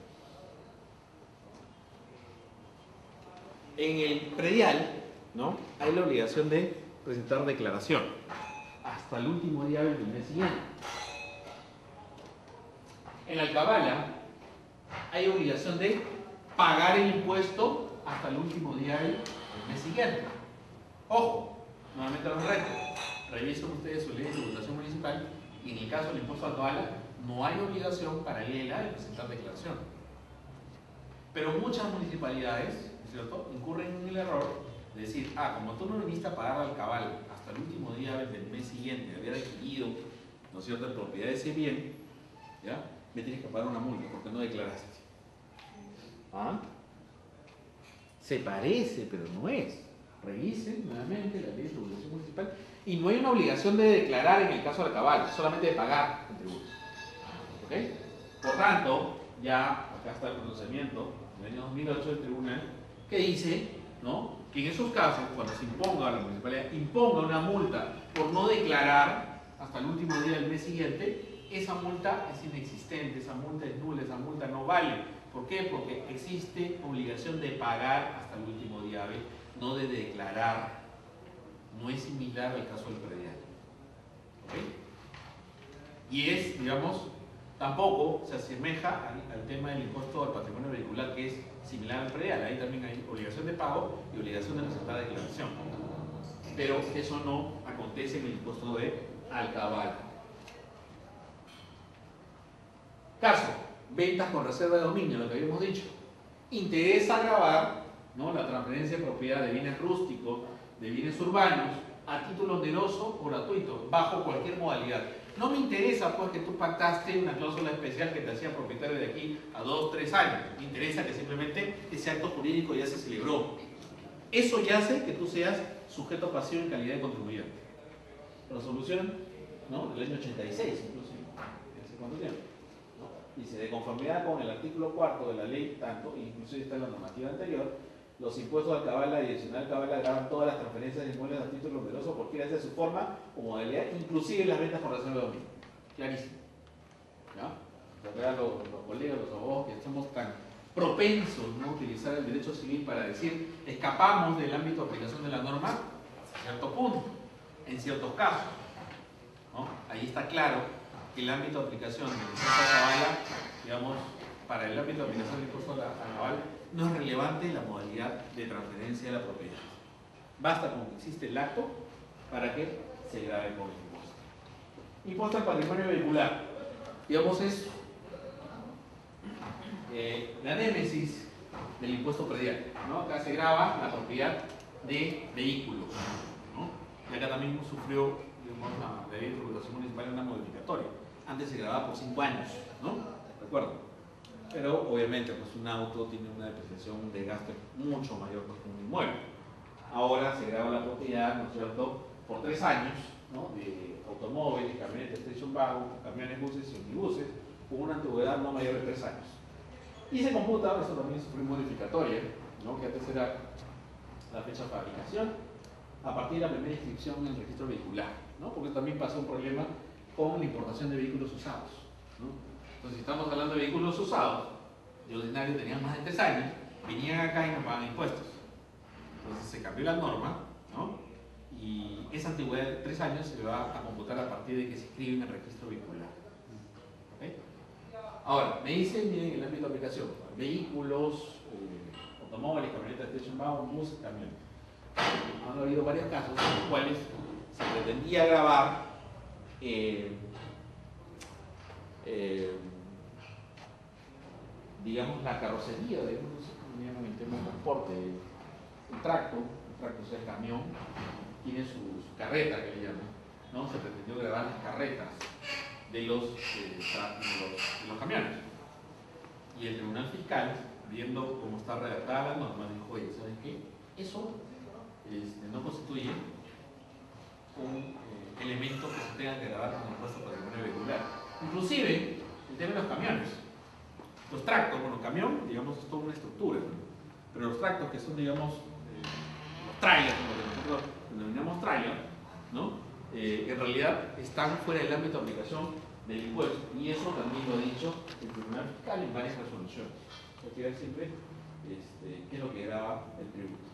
En el predial, ¿no? Hay la obligación de presentar declaración hasta el último día del mes siguiente. En la Alcabala hay obligación de pagar el impuesto hasta el último día del mes siguiente. Ojo, nuevamente los reto. Revisen ustedes su ley de tributación municipal y en el caso del impuesto a Alcabala no hay obligación paralela de presentar declaración. Pero muchas municipalidades, ¿cierto?, incurren en el error de decir, como tú no viniste a pagar la Alcabala hasta el último día del mes siguiente de haber adquirido, ¿no es cierto?, propiedad de ese bien, ¿ya?, me tienes que pagar una multa porque no declaraste. Se parece, pero no es. Revisen nuevamente la ley de tributación municipal y no hay una obligación de declarar en el caso de Alcabala, solamente de pagar el tributo. ¿Ok? Por tanto, ya acá está el pronunciamiento del año 2008 del tribunal que dice, ¿no?, que en esos casos, cuando se imponga, la municipalidad imponga una multa por no declarar hasta el último día del mes siguiente, esa multa es inexistente, esa multa es nula, esa multa no vale. ¿Por qué? Porque existe obligación de pagar hasta el último día hábil, no de declarar. No es similar al caso del predial. ¿Ok? Y es, digamos, tampoco se asemeja al tema del impuesto al patrimonio vehicular, que es similar al predial. Ahí también hay obligación de pago y obligación de presentar declaración. Pero eso no acontece en el impuesto de Alcabala. Caso, ventas con reserva de dominio, lo que habíamos dicho. Interesa gravar, ¿no?, la transferencia de propiedad de bienes rústicos, de bienes urbanos, a título oneroso o gratuito, bajo cualquier modalidad. No me interesa, pues, que tú pactaste una cláusula especial que te hacía propietario de aquí a 2 o 3 años. Me interesa que simplemente ese acto jurídico ya se celebró. Eso ya hace que tú seas sujeto pasivo en calidad de contribuyente. Resolución, ¿no?, del año 86, incluso. ¿Hace cuánto tiempo? Dice, de conformidad con el artículo 4 de la ley, tanto, inclusive está en la normativa anterior, los impuestos de Alcabala y adicional Alcabala graban todas las transferencias de inmuebles a título oneroso, cualquiera sea su forma o modalidad, inclusive las ventas con reserva de dominio. Clarísimo. ¿Ya? O sea, los colegas, los abogados que estamos tan propensos, ¿no?, a utilizar el derecho civil para decir, escapamos del ámbito de aplicación de la norma a cierto punto, en ciertos casos, ¿no? Ahí está claro que el ámbito de aplicación del impuesto a Alcabala, digamos, para el ámbito de aplicación del impuesto a Alcabala, no es relevante la modalidad de transferencia de la propiedad. Basta con que existe el acto para que se grave con el impuesto. Impuesto al patrimonio vehicular. Digamos, es la némesis del impuesto predial, ¿no? Acá se grava la propiedad de vehículos, ¿no? Y acá también sufrió, digamos, la ley de tributación municipal una modificatoria. Antes se grababa por 5 años, ¿no? ¿Recuerdo? Pero obviamente, pues, un auto tiene una depreciación, un desgaste mucho mayor que un inmueble. Ahora se graba la propiedad, ¿no es cierto?, por 3 años, ¿no?, de automóviles, camionetes, station wagon, camiones, buses y omnibuses, con una antigüedad no mayor de 3 años. Y se computa, eso también es modificatoria, ¿no? Que antes era la fecha de fabricación, a partir de la primera inscripción en el registro vehicular, ¿no? Porque también pasó un problema con la importación de vehículos usados, ¿no? Entonces, si estamos hablando de vehículos usados, de ordinario tenían más de 3 años, venían acá y no pagan impuestos. Entonces se cambió la norma, ¿no? Y esa antigüedad de 3 años se va a computar a partir de que se inscribe en el registro vehicular. ¿Okay? Ahora, me dicen, miren, el ámbito de aplicación, vehículos, automóviles, camionetas, station wagon, buses, camiones. Han habido varios casos en los cuales se pretendía grabar digamos, la carrocería de el tema de transporte, el tracto o sea, el camión, tiene su carreta que le llaman, ¿no? Se pretendió grabar las carretas de los camiones. Y el tribunal fiscal, viendo cómo está redactada la norma, dijo, oye, ¿saben qué? Eso no constituye un elemento que se tenga que grabar con el impuesto patrimonio vehicular. Inclusive, el tema de los camiones. Los tractos, bueno, camión, digamos, es toda una estructura, ¿no? Pero los tractos que son, digamos, los trailers, como que nosotros denominamos trailer, ¿no? En realidad están fuera del ámbito de aplicación del impuesto, y eso también lo ha dicho el Tribunal Fiscal en varias resoluciones. Hay que ver siempre qué es lo que graba el tributo.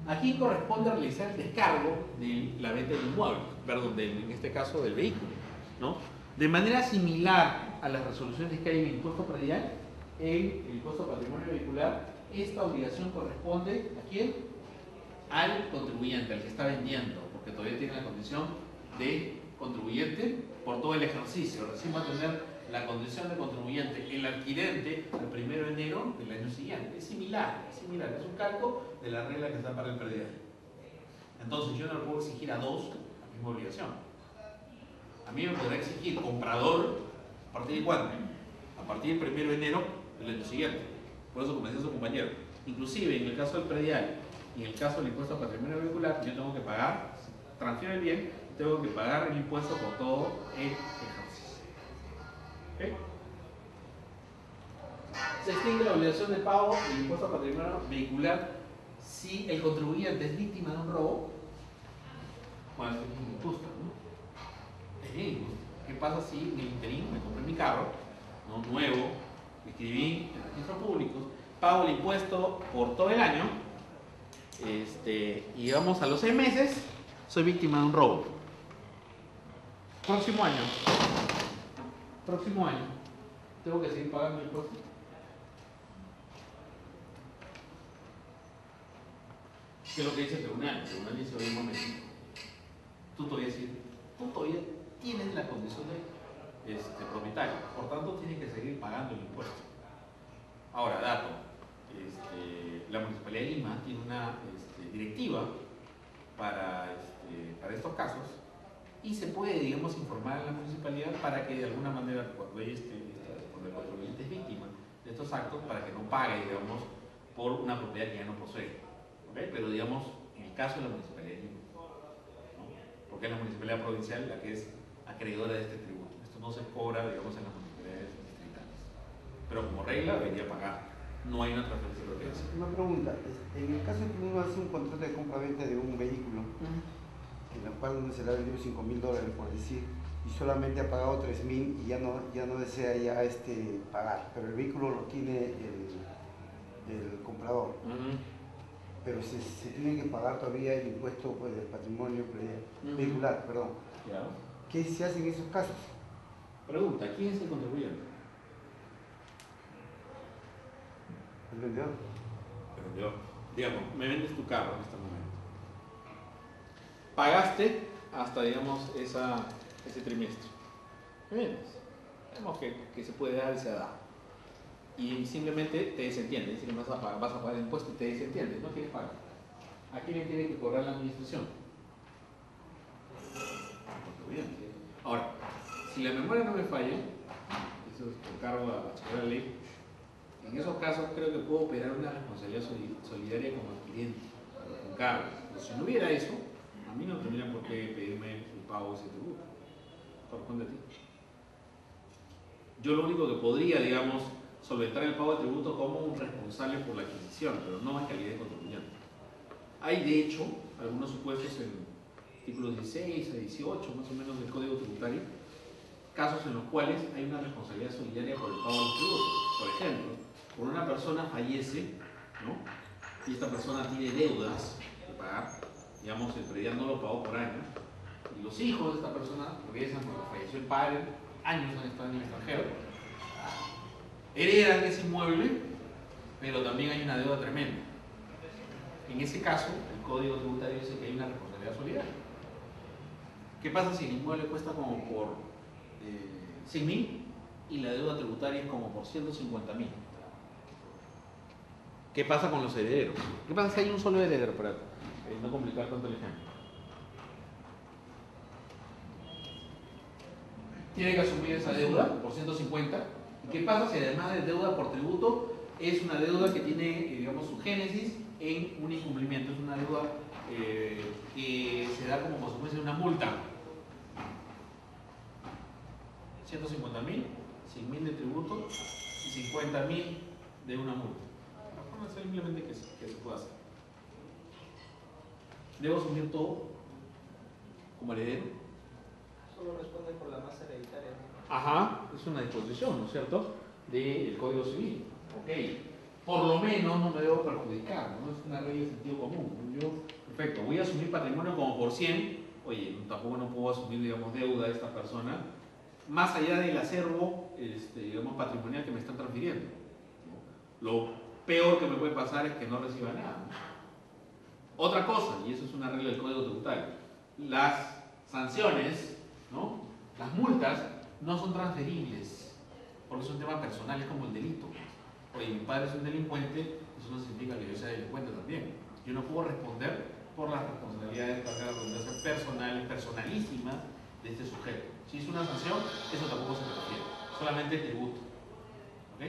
¿A quién corresponde realizar el descargo de la venta del inmueble? Perdón, en este caso del vehículo, ¿no? De manera similar a las resoluciones que hay en el impuesto predial, en el impuesto patrimonio vehicular, esta obligación corresponde ¿a quién? Al contribuyente, al que está vendiendo, porque todavía tiene la condición de contribuyente por todo el ejercicio. Recién va a tener la condición de contribuyente el adquirente el 1 de enero del año siguiente. Es similar, es un calco de la regla que está para el predial. Entonces yo no le puedo exigir a dos la misma obligación. A mí me podrá exigir comprador a partir de cuándo? A partir del 1 de enero del año siguiente. Por eso, como decía su compañero, inclusive en el caso del predial y en el caso del impuesto a patrimonio vehicular, yo tengo que pagar, transfiero el bien, tengo que pagar el impuesto por todo el ejercicio. ¿Okay? Se extingue la obligación de pago del impuesto a patrimonio vehicular si el contribuyente es víctima de un robo. Bueno, es injusto, ¿no? Es bien injusto. ¿Qué pasa si en el interín me compré mi carro, ¿no? Nuevo, me escribí en registros públicos, pago el impuesto por todo el año, y vamos a los 6 meses, soy víctima de un robo? Próximo año, ¿tengo que seguir pagando el impuesto? ¿Qué es lo que dice el tribunal? El tribunal dice, oye, un momento, tú todavía tienes la condición de propietario, por tanto tienes que seguir pagando el impuesto. Ahora, dato, la Municipalidad de Lima tiene una directiva para estos casos y se puede, digamos, informar a la municipalidad para que de alguna manera, cuando el contribuyente es víctima de estos actos, para que no pague, digamos, por una propiedad que ya no posee. ¿Okay? Pero, digamos, en el caso de la Municipalidad de Lima, ¿no? Porque es la Municipalidad Provincial la que es acreedora de este tributo. Esto no se cobra, digamos, en las municipalidades distritales. Pero como regla debería pagar. No hay una transferencia de propiedad. Una pregunta, en el caso de que uno hace un contrato de compra-venta de un vehículo, en el cual uno se le ha vendido $5.000 por decir, y solamente ha pagado 3.000 y ya no desea ya pagar, pero el vehículo lo tiene el comprador. Pero se tiene que pagar todavía el impuesto del patrimonio vehicular, perdón. Claro. ¿Qué se hace en esos casos? Pregunta, ¿quién es el contribuyente? El vendedor. El vendedor. Digamos, me vendes tu carro en este momento. Pagaste hasta, digamos, ese trimestre. ¿Me vendes? Vemos que se puede dar y se da. Y simplemente te desentiende, dice que vas a pagar el impuesto y te desentiende, no quieres pagar. ¿A quién le tiene que cobrar la administración? Ahora, si la memoria no me falla, eso es por cargo a la ley, en esos casos creo que puedo operar una responsabilidad solidaria como adquirente, con cargo. Pero si no hubiera eso, a mí no tendrían por qué pedirme el pago de ese tributo. Corresponde a ti. Yo lo único que podría, digamos, solventar el pago de tributo como un responsable por la adquisición, pero no en calidad de contribuyente. Hay de hecho algunos supuestos en artículos 16 a 18 más o menos del Código Tributario, casos en los cuales hay una responsabilidad solidaria por el pago de los tributos. Por ejemplo, cuando una persona fallece, ¿no? Y esta persona tiene deudas que pagar, digamos, el predial no lo pagó por años, y los hijos de esta persona regresan porque falleció el padre, años han estado en el extranjero, heredan ese inmueble, pero también hay una deuda tremenda. En ese caso, el Código Tributario dice que hay una responsabilidad solidaria. ¿Qué pasa si el inmueble cuesta como por 100.000 y la deuda tributaria es como por 150.000? ¿Qué pasa con los herederos? ¿Qué pasa si hay un solo heredero, para no complicar tanto el ejemplo? Tiene que asumir esa deuda por 150. ¿Y qué pasa si además de deuda por tributo es una deuda que tiene, digamos, su génesis en un incumplimiento? Es una deuda que se da como consecuencia de una multa. 150.000, 100.000 de tributo y 50.000 de una multa. Vamos a hacer simplemente que se pueda hacer. ¿Debo asumir todo como heredero? Solo responde por la masa hereditaria. Ajá, es una disposición, ¿no es cierto?, del Código Civil. Ok, por lo menos no me debo perjudicar, no es una ley de sentido común. Yo, perfecto, voy a asumir patrimonio como por 100, oye, tampoco no puedo asumir, digamos, deuda de esta persona, más allá del acervo, digamos, patrimonial que me están transfiriendo, ¿no? Lo peor que me puede pasar es que no reciba nada, ¿no? Otra cosa, y eso es una regla del Código Tributario, las sanciones, ¿no?, las multas, no son transferibles, porque es un tema personal, es como el delito. Oye, mi padre es un delincuente, eso no significa que yo sea delincuente también. Yo no puedo responder por las responsabilidades personales, personalísimas de este sujeto. Si es una sanción, eso tampoco se refiere, solamente tributo. ¿Ok?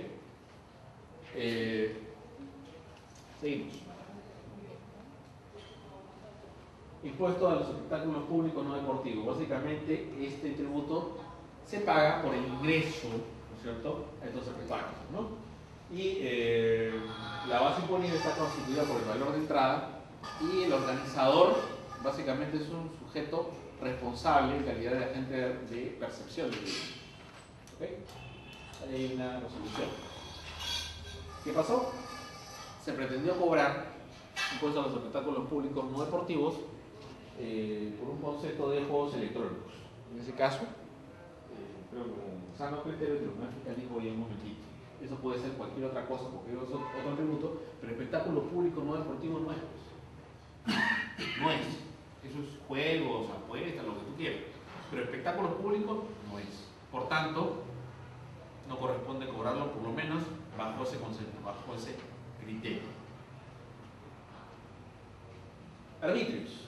Seguimos. Impuesto a los espectáculos públicos no deportivos. Básicamente, este tributo se paga por el ingreso, ¿no es cierto?, a estos espectáculos, ¿no? Y la base imponida está constituida por el valor de entrada y el organizador básicamente es un sujeto responsable en calidad de agente de percepción del delito. ¿Ok? Hay una resolución. ¿Qué pasó? Se pretendió cobrar impuestos a los espectáculos públicos no deportivos por un concepto de juegos electrónicos. En ese caso, creo que con sano criterio el Tribunal Fiscal dijo, oye, un momentito, eso puede ser cualquier otra cosa, porque es otro tributo, pero espectáculo público no deportivo no es. No es. Eso es juegos, apuestas, lo que tú quieras. Pero espectáculo público no es. Por tanto, no corresponde cobrarlo, por lo menos bajo ese concepto, bajo ese criterio. Arbitrios,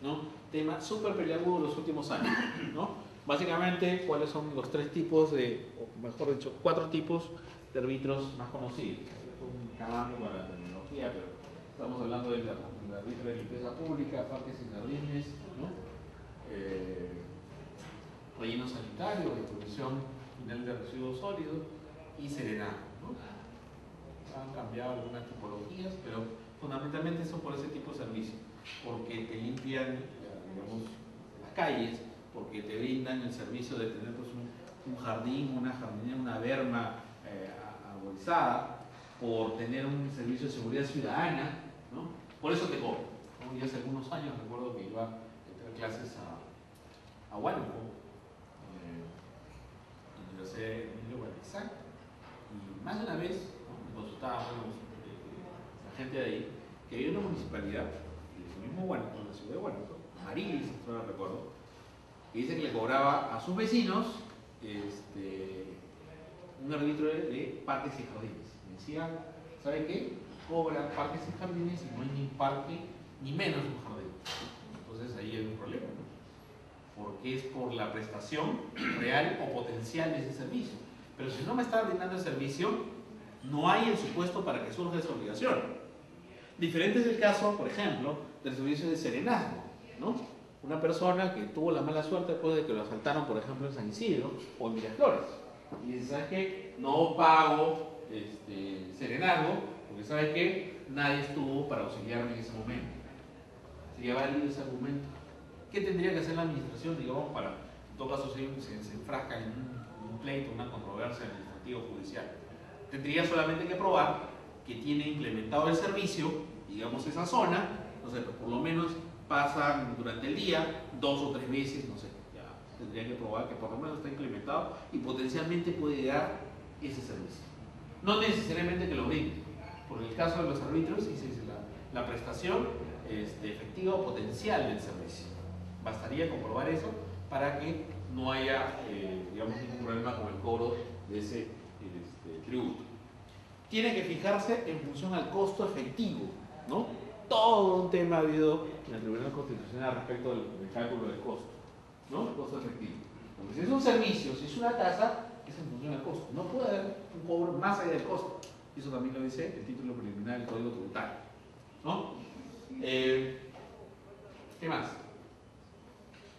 ¿no? Tema súper peleagudo los últimos años, ¿no? Básicamente, ¿cuáles son los tres tipos de, o mejor dicho, 4 tipos de árbitros más conocidos? Es un camino para la terminología, pero estamos hablando del árbitro de limpieza pública, parques y jardines, ¿no? Relleno sanitario, distribución final de residuos sólidos y serenado, ¿no? Han cambiado algunas tipologías, pero fundamentalmente son por ese tipo de servicios, porque te limpian, digamos, las calles, porque te brindan el servicio de tener pues, un jardín, una jardinera, una berma arborizada, por tener un servicio de seguridad ciudadana, ¿no? Por eso te cobran, ¿no? Y hace algunos años recuerdo que iba a tener clases a Huánuco, en la Universidad de Guadalajara, y más de una vez, ¿no?, me consultábamos la gente de ahí, que había una municipalidad, el mismo Huánuco, en la ciudad de Huánuco, Marilis, si no recuerdo, que dice que le cobraba a sus vecinos un árbitro de parques y jardines. Me decía, ¿sabe qué? Cobra parques y jardines y no hay ni un parque ni menos un jardín. Entonces ahí hay un problema, ¿no? Porque es por la prestación real o potencial de ese servicio. Pero si no me está brindando el servicio, no hay el supuesto para que surja esa obligación. Diferente es el caso, por ejemplo, del servicio de serenazgo, ¿no? Una persona que tuvo la mala suerte después de que lo asaltaron, por ejemplo, en San Isidro o en Miraflores. Y dice, ¿sabes qué? No pago serenazgo, porque sabe que nadie estuvo para auxiliarme en ese momento. Sería válido ese argumento. ¿Qué tendría que hacer la administración, digamos, para, en todo caso, se enfrasca en un pleito, una controversia administrativa o judicial? Tendría solamente que probar que tiene implementado el servicio, digamos, esa zona, no sé, por lo menos pasan durante el día 2 o 3 veces, no sé, ya tendría que probar que por lo menos está implementado y potencialmente puede dar ese servicio. No necesariamente que lo brinde. Por el caso de los árbitros, dice la prestación efectiva o potencial del servicio. Bastaría comprobar eso para que no haya, digamos, ningún problema con el cobro de ese tributo. Tiene que fijarse en función al costo efectivo, ¿no? Todo un tema ha habido en el Tribunal Constitucional respecto del cálculo del costo, ¿no? El costo efectivo. Porque si es un servicio, si es una tasa, es en función al costo. No puede haber un cobro más allá del costo. Eso también lo dice el título preliminar del Código Tributario, ¿no? ¿Qué más?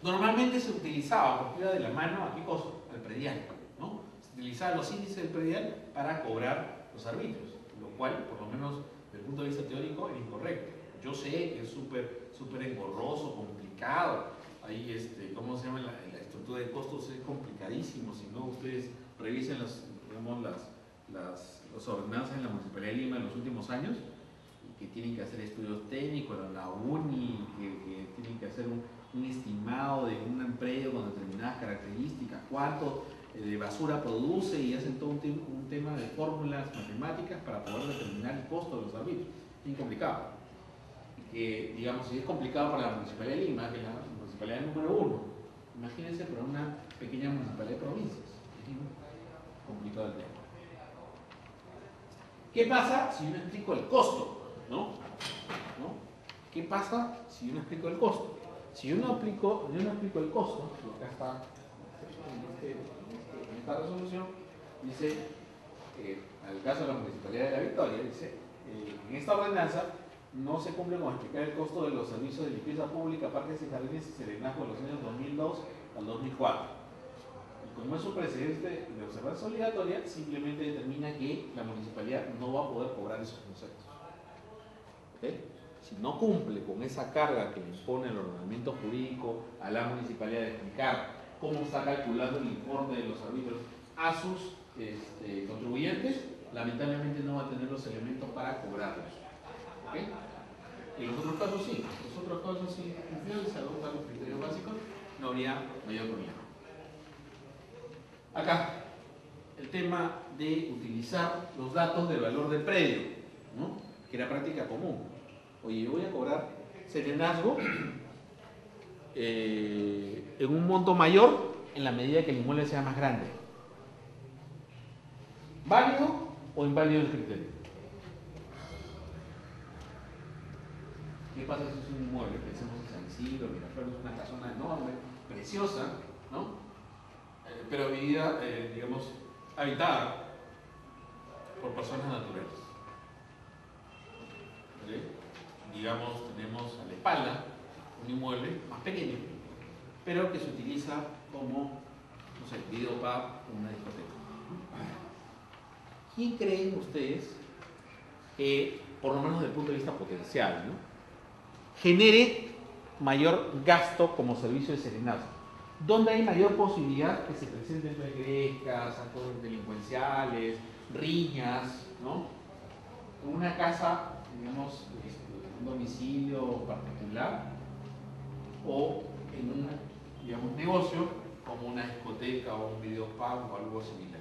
Normalmente se utilizaba, porque iba de la mano, ¿a qué cosa? Al predial, ¿no? Se utilizaban los índices del predial para cobrar los arbitrios, lo cual, por lo menos desde el punto de vista teórico, es incorrecto. Yo sé que es súper engorroso, complicado. Ahí, ¿cómo se llama? La estructura de costos es complicadísimo. Si no, ustedes revisen las ordenanzas en la Municipalidad de Lima en los últimos años, que tienen que hacer estudios técnicos, la UNI, que tienen que hacer un estimado de un predio con determinadas características, cuánto de basura produce, y hacen todo un tema de fórmulas matemáticas para poder determinar el costo de los arbitrios. Es bien complicado. Digamos, si es complicado para la Municipalidad de Lima, que es la municipalidad número 1, imagínense para una pequeña municipalidad de provincias. Es complicado el tema. ¿Qué pasa si yo no explico el costo? ¿No? ¿Qué pasa si yo no explico el costo? Si yo no explico el costo, y acá está en esta resolución, dice, al caso de la Municipalidad de La Victoria, dice, en esta ordenanza no se cumple con explicar el costo de los servicios de limpieza pública, parques y jardines y serenazgo de los años 2002 al 2004. Y como es un precedente de observancia obligatoria, simplemente determina que la municipalidad no va a poder cobrar esos conceptos. ¿Okay? Si no cumple con esa carga que le impone el ordenamiento jurídico a la municipalidad de explicar cómo está calculando el importe de los arbitrios a sus contribuyentes, lamentablemente no va a tener los elementos para cobrarlos. ¿Okay? En los otros casos sí, se adoptan los criterios básicos, no habría mayor problema. Acá, el tema de utilizar los datos del valor del predio, ¿no? Que era práctica común. Oye, yo voy a cobrar serenazgo en un monto mayor en la medida que el inmueble sea más grande. ¿Válido o inválido el criterio? ¿Qué pasa si es un inmueble? Pensemos en San Isidro, Miraflores, es una casona enorme, preciosa, ¿no? Pero vivida, digamos, habitada por personas naturales. ¿Okay? Digamos, tenemos a la espalda un inmueble más pequeño, pero que se utiliza como, no sé, videopub o una discoteca. ¿Quién creen ustedes que, por lo menos desde el punto de vista potencial, ¿no?, genere mayor gasto como servicio de serenazgo? ¿Dónde hay mayor posibilidad que se presenten grescas, actos delincuenciales, riñas, ¿no? En una casa, digamos, un domicilio particular, o en un, digamos, negocio como una discoteca o un videopub o algo similar,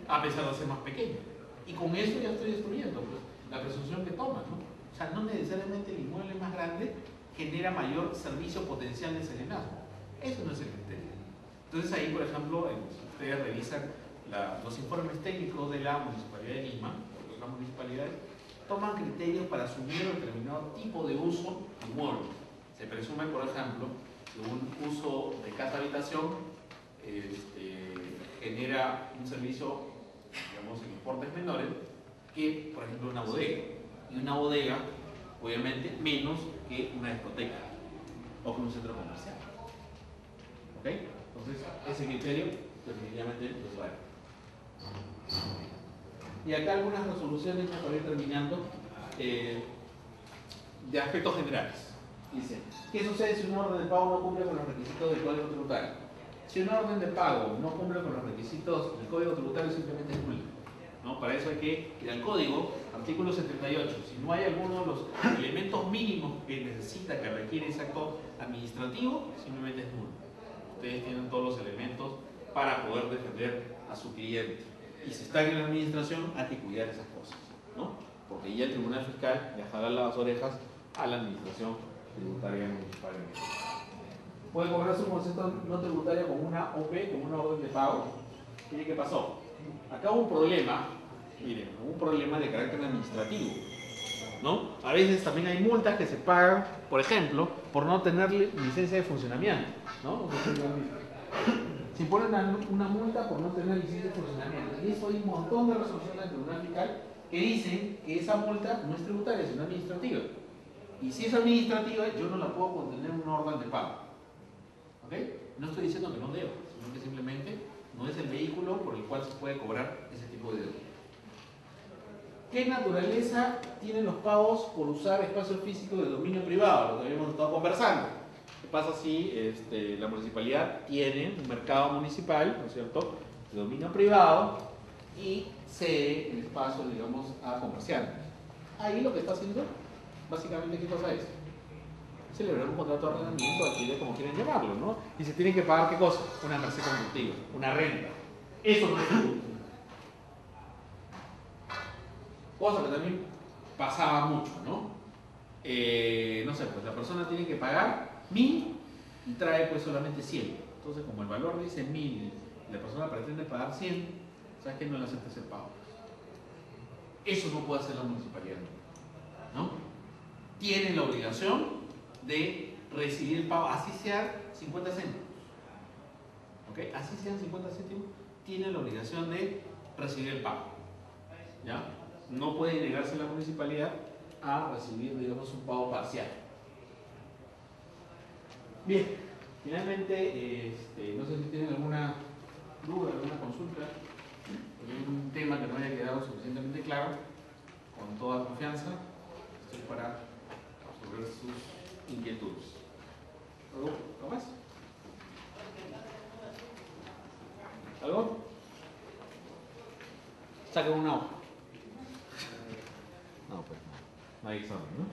a pesar de ser más pequeño. Y con eso ya estoy destruyendo, pues, la presunción que toman, ¿no? O sea, no necesariamente el inmueble más grande genera mayor servicio potencial de serenazgo. Eso no es el criterio. Entonces ahí, por ejemplo, ustedes revisan los informes técnicos de la Municipalidad de Lima, de otras municipalidades, toman criterios para asumir un determinado tipo de uso inmueble. Se presume, por ejemplo, que un uso de casa-habitación genera un servicio, digamos, en importes menores que, por ejemplo, una bodega. Y una bodega, obviamente, menos que una discoteca o que un centro comercial. ¿Ok? Entonces, ese criterio definitivamente no es válido. Y acá algunas resoluciones para ir terminando de aspectos generales. Dice, ¿qué sucede si un orden de pago no cumple con los requisitos del Código Tributario? Si una orden de pago no cumple con los requisitos del Código Tributario, simplemente es nula, ¿no? Para eso hay que ir al código, artículo 78. Si no hay alguno de los elementos mínimos que necesita, que requiere ese acto administrativo, simplemente es nulo. Ustedes tienen todos los elementos para poder defender a su cliente. Y si están en la administración, hay que cuidar esas cosas, ¿no? Porque ya el Tribunal Fiscal le jala las orejas a la administración tributaria municipal. Puede cobrarse un concepto no tributario como una OP, como una orden de pago. Miren qué pasó. Acá hubo un problema, miren, hubo un problema de carácter administrativo, ¿no? A veces también hay multas que se pagan, por ejemplo, por no tener licencia de funcionamiento, ¿no? Se impone una multa por no tener licencia de funcionamiento. Y eso hay un montón de resoluciones del Tribunal Fiscal que dicen que esa multa no es tributaria, sino administrativa. Y si es administrativa, yo no la puedo contener en una orden de pago. ¿Ok? No estoy diciendo que no debo, sino que simplemente no es el vehículo por el cual se puede cobrar ese tipo de deuda. ¿Qué naturaleza tienen los pagos por usar espacio físico de dominio privado? Lo que habíamos estado conversando. ¿Qué pasa si la municipalidad tiene un mercado municipal, ¿no es cierto?, de dominio privado y cede el espacio, digamos, a comerciantes? Ahí lo que está haciendo, básicamente, ¿qué cosa es? Celebrar un contrato de arrendamiento, alquiler, como quieren llamarlo, ¿no? Y se tienen que pagar, ¿qué cosa? Una merced conductiva, una renta. Eso no es tributo. Cosa que también pasaba mucho, ¿no? No sé, pues la persona tiene que pagar 1000 y trae pues solamente 100. Entonces, como el valor dice 1000 y la persona pretende pagar 100, ¿sabes qué? No le acepta ese pago. Eso no puede hacer la municipalidad, ¿no? Tiene la obligación de recibir el pago, así sea 50 céntimos. ¿Ok? Así sean 50 céntimos, tiene la obligación de recibir el pago. ¿Ya? No puede negarse la municipalidad a recibir, digamos, un pago parcial. Bien, finalmente, no sé si tienen alguna duda, alguna consulta, algún tema que no haya quedado suficientemente claro, con toda confianza, estoy para resolver sus inquietudes. ¿Algo más? ¿Algo? Saquen una hoja. No, pues no hay examen, ¿no?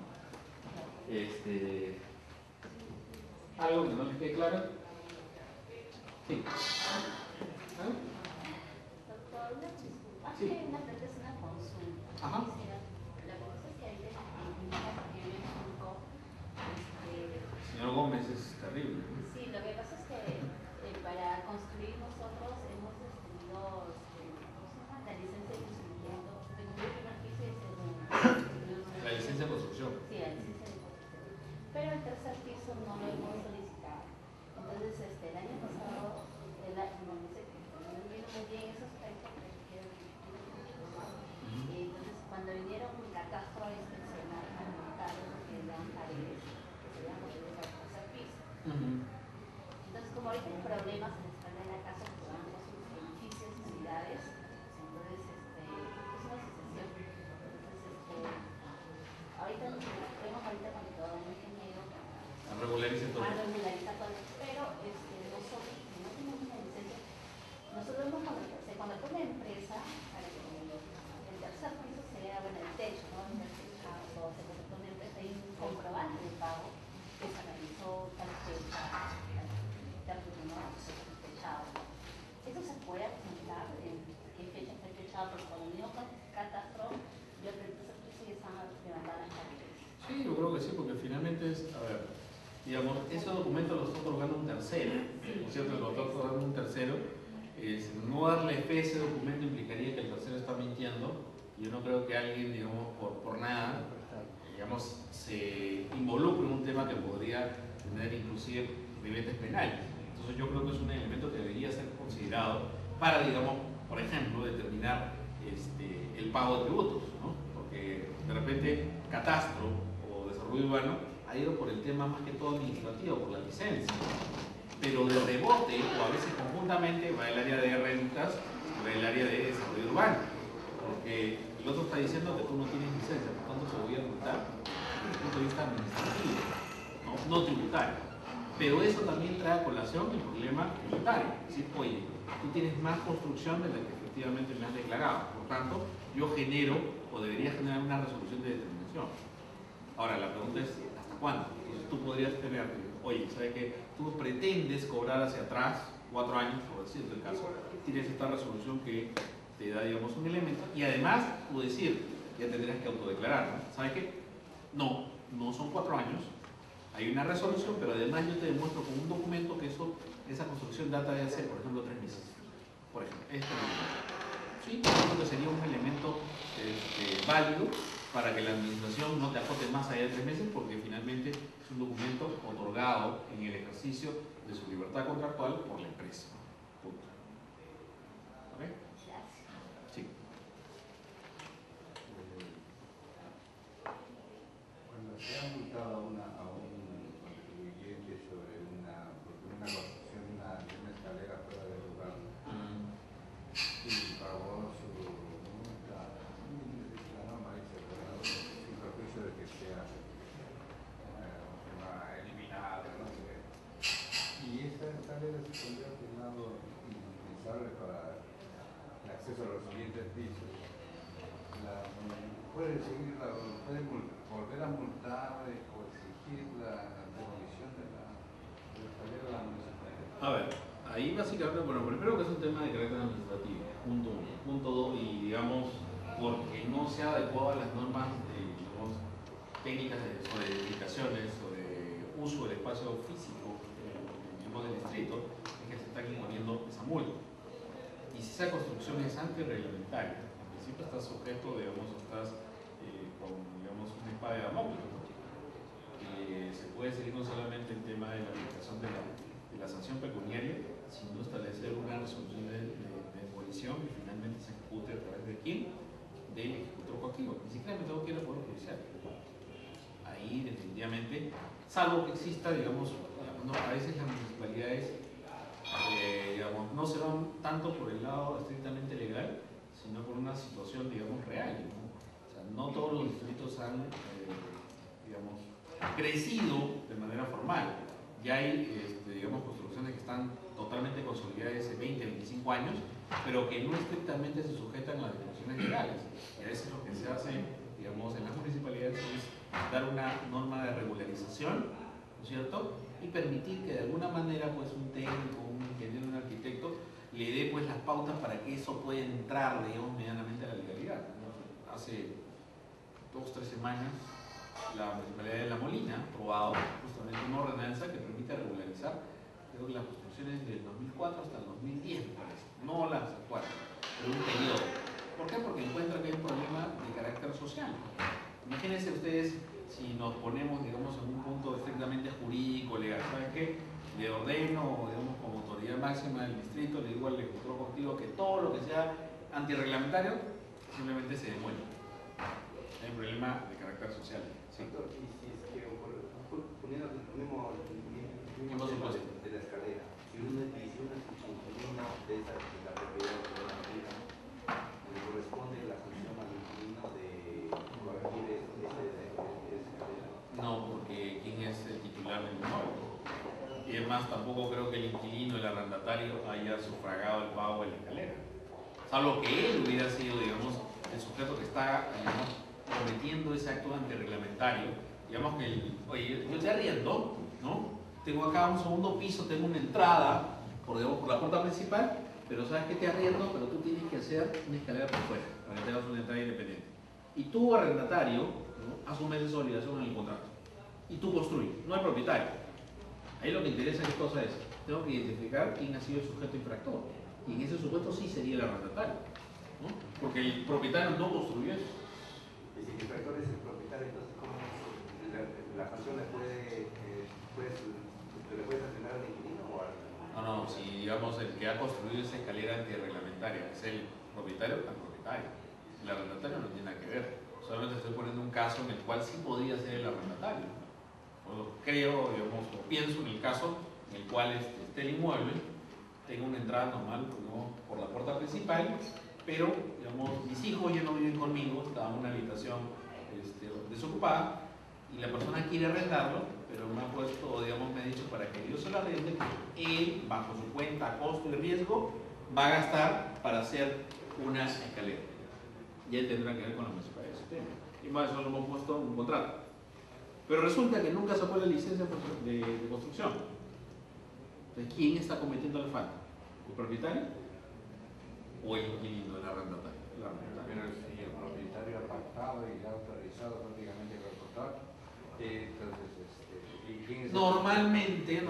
¿Algo que no les quede claro? Sí. ¿Ah? Doctor, una Sí. una consulta. Ajá. La cosa es que ahí en México, Señor Gómez, es terrible, ¿no? sí, lo que pasa es que para construir nosotros hemos tenido la licencia de construimiento, de construir el primer piso y el segundo. La licencia de construcción. Sí, la licencia de construcción. Pero el tercer piso no lo hemos solicitado. Entonces, el año pasado, no sé, no entiendo muy bien esos aspectos, pero quiero entonces, cuando vinieron un catastro a inspeccionar, montaron que eran paredes, que se llaman paredes al tercer piso. Entonces, como ahorita hay problemas en la de la casa, que van con sus edificios, unidades, entonces, es una sucesión. Entonces, ahorita con todo un ingeniero A regularizar todo. a regularizar todo, pero nosotros, si no tenemos una licencia, nosotros hemos contratado una empresa para que el tercer piso sea, bueno, el techo, ¿no? El techado, se contrató una empresa y un comprobante de pago que se realizó tal fecha, tal techado. Eso se puede apuntar en qué fecha fue techado, porque cuando vino con catastro, yo el tercer piso ya estaban levantadas las paredes. Sí, yo creo que sí, porque finalmente es, a ver, digamos, ese documento lo está otorgando un tercero, ¿no es cierto? Lo está otorgando un tercero. No darle fe a ese documento implicaría que el tercero está mintiendo. Yo no creo que alguien, digamos, por nada, digamos, se involucre en un tema que podría tener inclusive ribetes penales. Entonces yo creo que es un elemento que debería ser considerado para, digamos, por ejemplo, determinar el pago de tributos, ¿no? Porque de repente catastro o desarrollo urbano ha ido por el tema más que todo administrativo, por la licencia. Pero de rebote, o a veces conjuntamente, va el área de rentas, va el área de desarrollo urbano. porque el otro está diciendo que tú no tienes licencia, por tanto se voy a multar desde el punto de vista administrativo, no tributario. Pero eso también trae a colación el problema tributario. Es decir, oye, tú tienes más construcción de la que efectivamente me has declarado, por tanto, yo genero o debería generar una resolución de determinación. Ahora, la pregunta es, ¿hasta cuándo? Entonces tú podrías tener, oye, ¿sabes qué? Tú pretendes cobrar hacia atrás 4 años, por decirte el caso, tienes esta resolución que te da, digamos, un elemento, y además, tú decir, ya tendrías que autodeclarar, ¿no? ¿Sabes qué? No son 4 años, hay una resolución, pero además yo te demuestro con un documento que esa construcción data de hace, por ejemplo, 3 meses. Por ejemplo, este documento. Sí, creo que sería un elemento válido para que la administración no te acote más allá de 3 meses, porque finalmente es un documento otorgado en el ejercicio de su libertad contractual por la empresa. Punto. ¿Ok? Sí. Cuando se ha multado a un contribuyente sobre una construcción de una escalera fuera de lugar y pagó su multa, la norma dice, sin perjuicio de que sea eliminada, no sé. Y esa escalera se pondría ordenado indispensable para el acceso a los siguientes pisos. Puede volver a multar o exigir la demolición de la escalera de la municipalidad. A ver, ahí básicamente, bueno, primero que es un tema de carácter administrativo, punto 1. Punto 2, y digamos, porque no se ha adecuado a las normas digamos, técnicas sobre edificaciones, sobre uso del espacio físico del distrito, es que se está imponiendo esa multa. Y si esa construcción es antirreglamentaria, en principio estás sujeto, digamos, con digamos, una espada de Damocles. Se puede seguir no solamente el tema de la aplicación de la sanción pecuniaria, sino establecer una resolución de demolición que finalmente se ejecute a través de quién, del ejecutor coactivo. Ni siquiera me tengo que ir al Poder Judicial. Ahí definitivamente, salvo que exista, digamos, a veces las municipalidades digamos, no se van tanto por el lado estrictamente legal, sino por una situación, digamos, real, ¿no? O sea, no todos los distritos han, digamos, crecido de manera formal. Ya hay, digamos, construcciones que están totalmente consolidadas hace 20, 25 años, pero que no estrictamente se sujetan a las disposiciones legales. Y a veces lo que se hace, digamos, en las municipalidades es dar una norma de regularización, ¿no es cierto? Y permitir que de alguna manera, pues, un técnico, un ingeniero, un arquitecto le dé, pues, las pautas para que eso pueda entrar, digamos, medianamente a la legalidad, ¿no? Hace 2 o 3 semanas la Municipalidad de La Molina ha aprobado justamente una ordenanza que permite regularizar, creo que las construcciones del 2004 hasta el 2010, me parece, no las actuales, pero un periodo. ¿Por qué? Porque encuentra que hay un problema de carácter social. Imagínense ustedes si nos ponemos, digamos, en un punto estrictamente jurídico, legal. ¿Saben qué? Le ordeno, digamos, como autoridad máxima del distrito, le digo al ejecutor coactivo que todo lo que sea antirreglamentario simplemente se demuele. Hay un problema de carácter social. Sí. Y si es que ponemos el mismo supuesto de la escalera, si uno de esa de la propiedad de la escalera, le corresponde la sanción al inquilino de corregir esa escalera. No, porque ¿quién es el titular del inmueble? Y además tampoco creo que el inquilino, el arrendatario, haya sufragado el pago de la escalera. Salvo que él hubiera sido, digamos, el sujeto que está, digamos, cometiendo ese acto antirreglamentario. Digamos que, oye, yo te arriendo, ¿no? Tengo acá un segundo piso, tengo una entrada por la puerta principal, pero sabes que te arriendo, pero tú tienes que hacer una escalera por fuera, para que tengas una entrada independiente. Y tú, arrendatario, ¿no?, asumes esa obligación en el contrato. Y tú construyes, no el propietario. Ahí lo que interesa, ¿qué cosa es? Tengo que identificar quién ha sido el sujeto infractor. Y en ese supuesto sí sería el arrendatario, ¿no? Porque el propietario no construyó eso. Y si el infractor es el propietario, entonces, ¿cómo la sanción le puede sancionar al inquilino o al...? No, si digamos el que ha construido esa escalera antirreglamentaria es el propietario, el propietario. El arrendatario no tiene nada que ver. Solamente estoy poniendo un caso en el cual sí podría ser el arrendatario. Creo, digamos, o pienso en el caso en el cual esté el inmueble, tenga una entrada normal, ¿no?, por la puerta principal, pero digamos, mis hijos ya no viven conmigo, estaban en una habitación desocupada y la persona quiere arrendarlo, pero me ha puesto, digamos, me ha dicho para que yo se lo arrende, él, bajo su cuenta, costo y riesgo, va a gastar para hacer una escalera. Y él tendrá que ver con la municipalidad de ese tema. Y más eso lo hemos puesto en un contrato. Pero resulta que nunca sacó la licencia de construcción. Entonces, ¿quién está cometiendo la falta? ¿El propietario o el inquilino, el arrendatario? Pero si el propietario ha pactado y le ha autorizado prácticamente a recortar, entonces, ¿y quién es Normalmente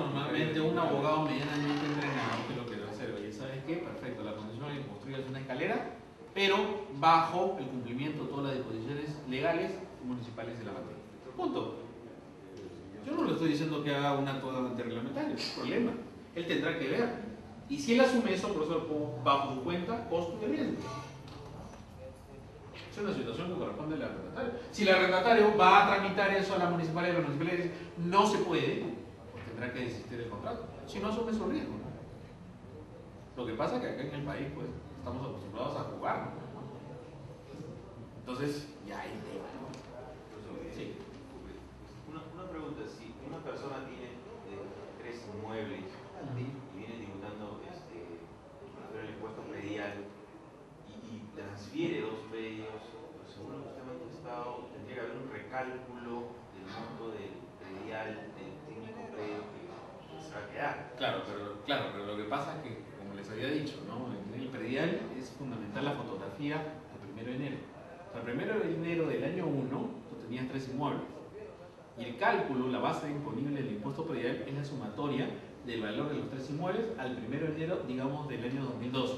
un abogado medianamente entrenado que lo que debe hacer, oye, ¿sabes qué? Perfecto, la condición de construir es una escalera, pero bajo el cumplimiento de todas las disposiciones legales y municipales de la materia. Punto. Yo no le estoy diciendo que haga un acto antirreglamentario, es un problema. Él tendrá que ver. Y si él asume eso, por eso lo pongo bajo su cuenta, costo y riesgo. Es una situación que corresponde al arrendatario. Si el arrendatario va a tramitar eso a la municipalidad, la municipalidad dice no se puede, pues tendrá que desistir del contrato. Si no asume su riesgo, ¿no? Lo que pasa es que acá en el país, pues, estamos acostumbrados a jugar, ¿no? Entonces, ya hay tema, ¿no? Sí. Una pregunta, si una persona tiene 3 inmuebles y viene tributando el impuesto predial y transfiere 2 predios, pues según lo que usted me ha contestado, tendría que haber un recálculo del monto del predial, del técnico predio que se va a quedar. Claro, pero lo que pasa es que, como les había dicho, ¿no? En el predial es fundamental la fotografía al 1 de enero. O sea, el 1 de enero del año 1, tú tenías 3 inmuebles. Y el cálculo, la base imponible del impuesto predial es la sumatoria del valor de los 3 inmuebles al 1 de enero, digamos, del año 2012.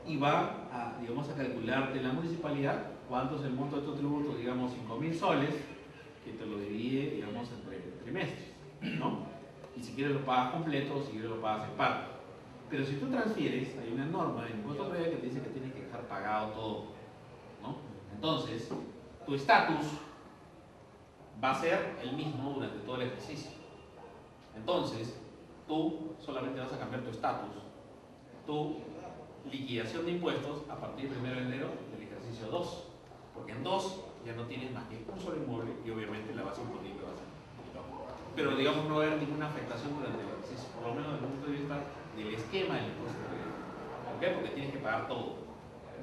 Y va a, digamos, a calcularte la municipalidad cuánto es el monto de tu tributo, digamos, 5.000 soles, que te lo divide, digamos, entre trimestres, ¿no? Y si quieres lo pagas completo, si quieres lo pagas en parte. Pero si tú transfieres, hay una norma del impuesto predial que te dice que tienes que dejar pagado todo, ¿no? Entonces, tu estatus va a ser el mismo durante todo el ejercicio. Entonces, tú solamente vas a cambiar tu estatus, tu liquidación de impuestos a partir del 1 de enero del ejercicio 2. Porque en 2 ya no tienes más que un solo inmueble y obviamente la base imponible va a ser. Pero digamos no va a haber ninguna afectación durante el ejercicio, por lo menos desde el punto de vista del esquema del impuesto. ¿Por qué? Porque tienes que pagar todo.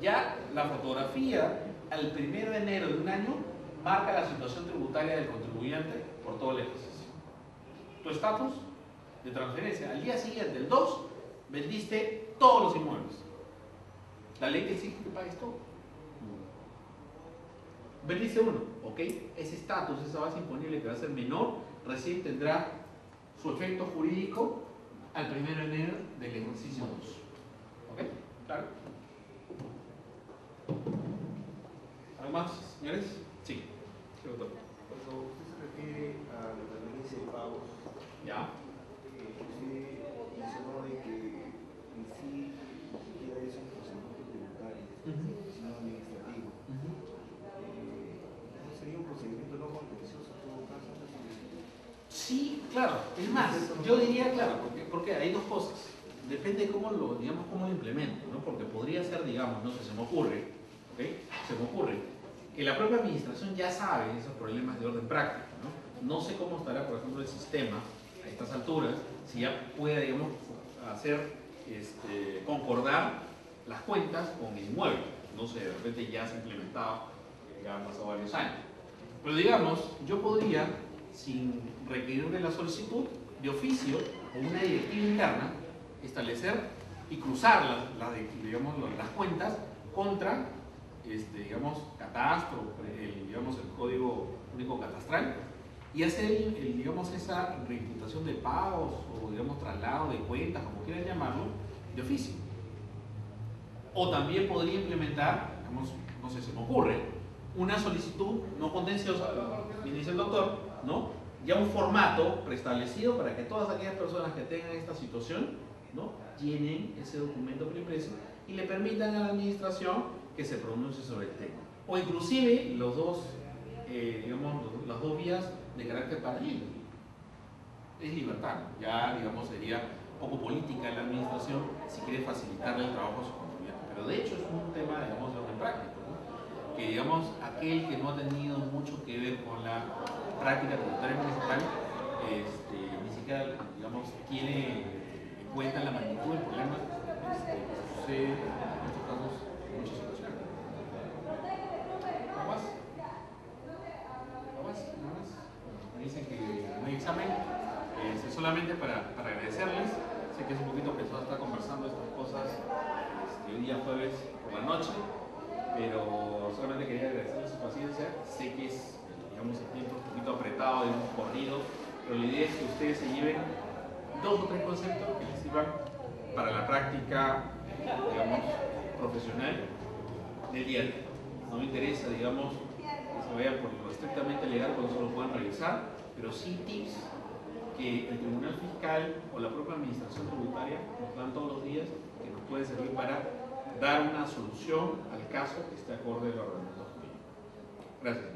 Ya la fotografía al 1 de enero de un año marca la situación tributaria del contribuyente por todo el ejercicio. Tu estatus de transferencia, al día siguiente, el 2, vendiste todos los inmuebles. La ley te exige que pagues todo. Vendiste uno, ¿ok? Ese estatus, esa base imponible que va a ser menor, recién tendrá su efecto jurídico al 1 de enero del ejercicio 2. ¿Ok? ¿Claro? ¿Algo más, señores? Sí. ¿Qué doctor? Cuando usted se refiere a la permanencia de pagos, ¿Ya? usted mencionó de que en sí ni siquiera es un procedimiento tributario, sino administrativo. ¿No sería un procedimiento no contencioso en todo caso? Sí, claro. Es más, yo diría claro, porque hay dos cosas. Depende cómo lo, digamos, cómo lo implemento, ¿no? Porque podría ser, digamos, no sé, se me ocurre, ¿ok? Se me ocurre que la propia administración ya sabe esos problemas de orden práctico, ¿no? No sé cómo estará, por ejemplo, el sistema a estas alturas, si ya puede, digamos, hacer, concordar las cuentas con el inmueble. No sé, de repente ya se ha implementado, ya han pasado varios años. Pero digamos, yo podría, sin requerir de la solicitud, de oficio o una directiva interna, establecer y cruzar las cuentas contra digamos, catastro, digamos, el código único catastral y hacer digamos, esa reimputación de pagos o digamos, traslado de cuentas, como quieran llamarlo, de oficio. O también podría implementar, digamos, no sé, se me ocurre, una solicitud no contenciosa, me dice el doctor, ¿no? Ya un formato preestablecido para que todas aquellas personas que tengan esta situación, ¿no?, llenen ese documento preimpreso y le permitan a la administración que se pronuncie sobre el tema. O inclusive los dos, digamos, las dos vías de carácter paralelo. Es libertad, ya digamos sería poco política la administración si quiere facilitarle el trabajo a su contribuyente. Pero de hecho es un tema que, digamos, aquel que no ha tenido mucho que ver con la práctica tributaria municipal, ni siquiera, digamos, tiene en cuenta la magnitud del problema que sucede en estos casos en muchas situaciones. ¿Nada más? ¿Nada más? Me dicen que no hay examen. Solamente para agradecerles. Sé que es un poquito pesado estar conversando estas cosas hoy día jueves por la noche, pero solamente quería agradecerles su paciencia. Sé que es, digamos, el tiempo un poquito apretado, hemos corrido, pero la idea es que ustedes se lleven 2 o 3 conceptos que les sirvan para la práctica, digamos, profesional del día a día. No me interesa, digamos, que se vayan por lo estrictamente legal cuando solo puedan revisar, pero sí tips que el Tribunal Fiscal o la propia Administración Tributaria nos dan todos los días, que nos puede servir para dar una solución al caso que esté acorde al ordenamiento jurídico. Gracias.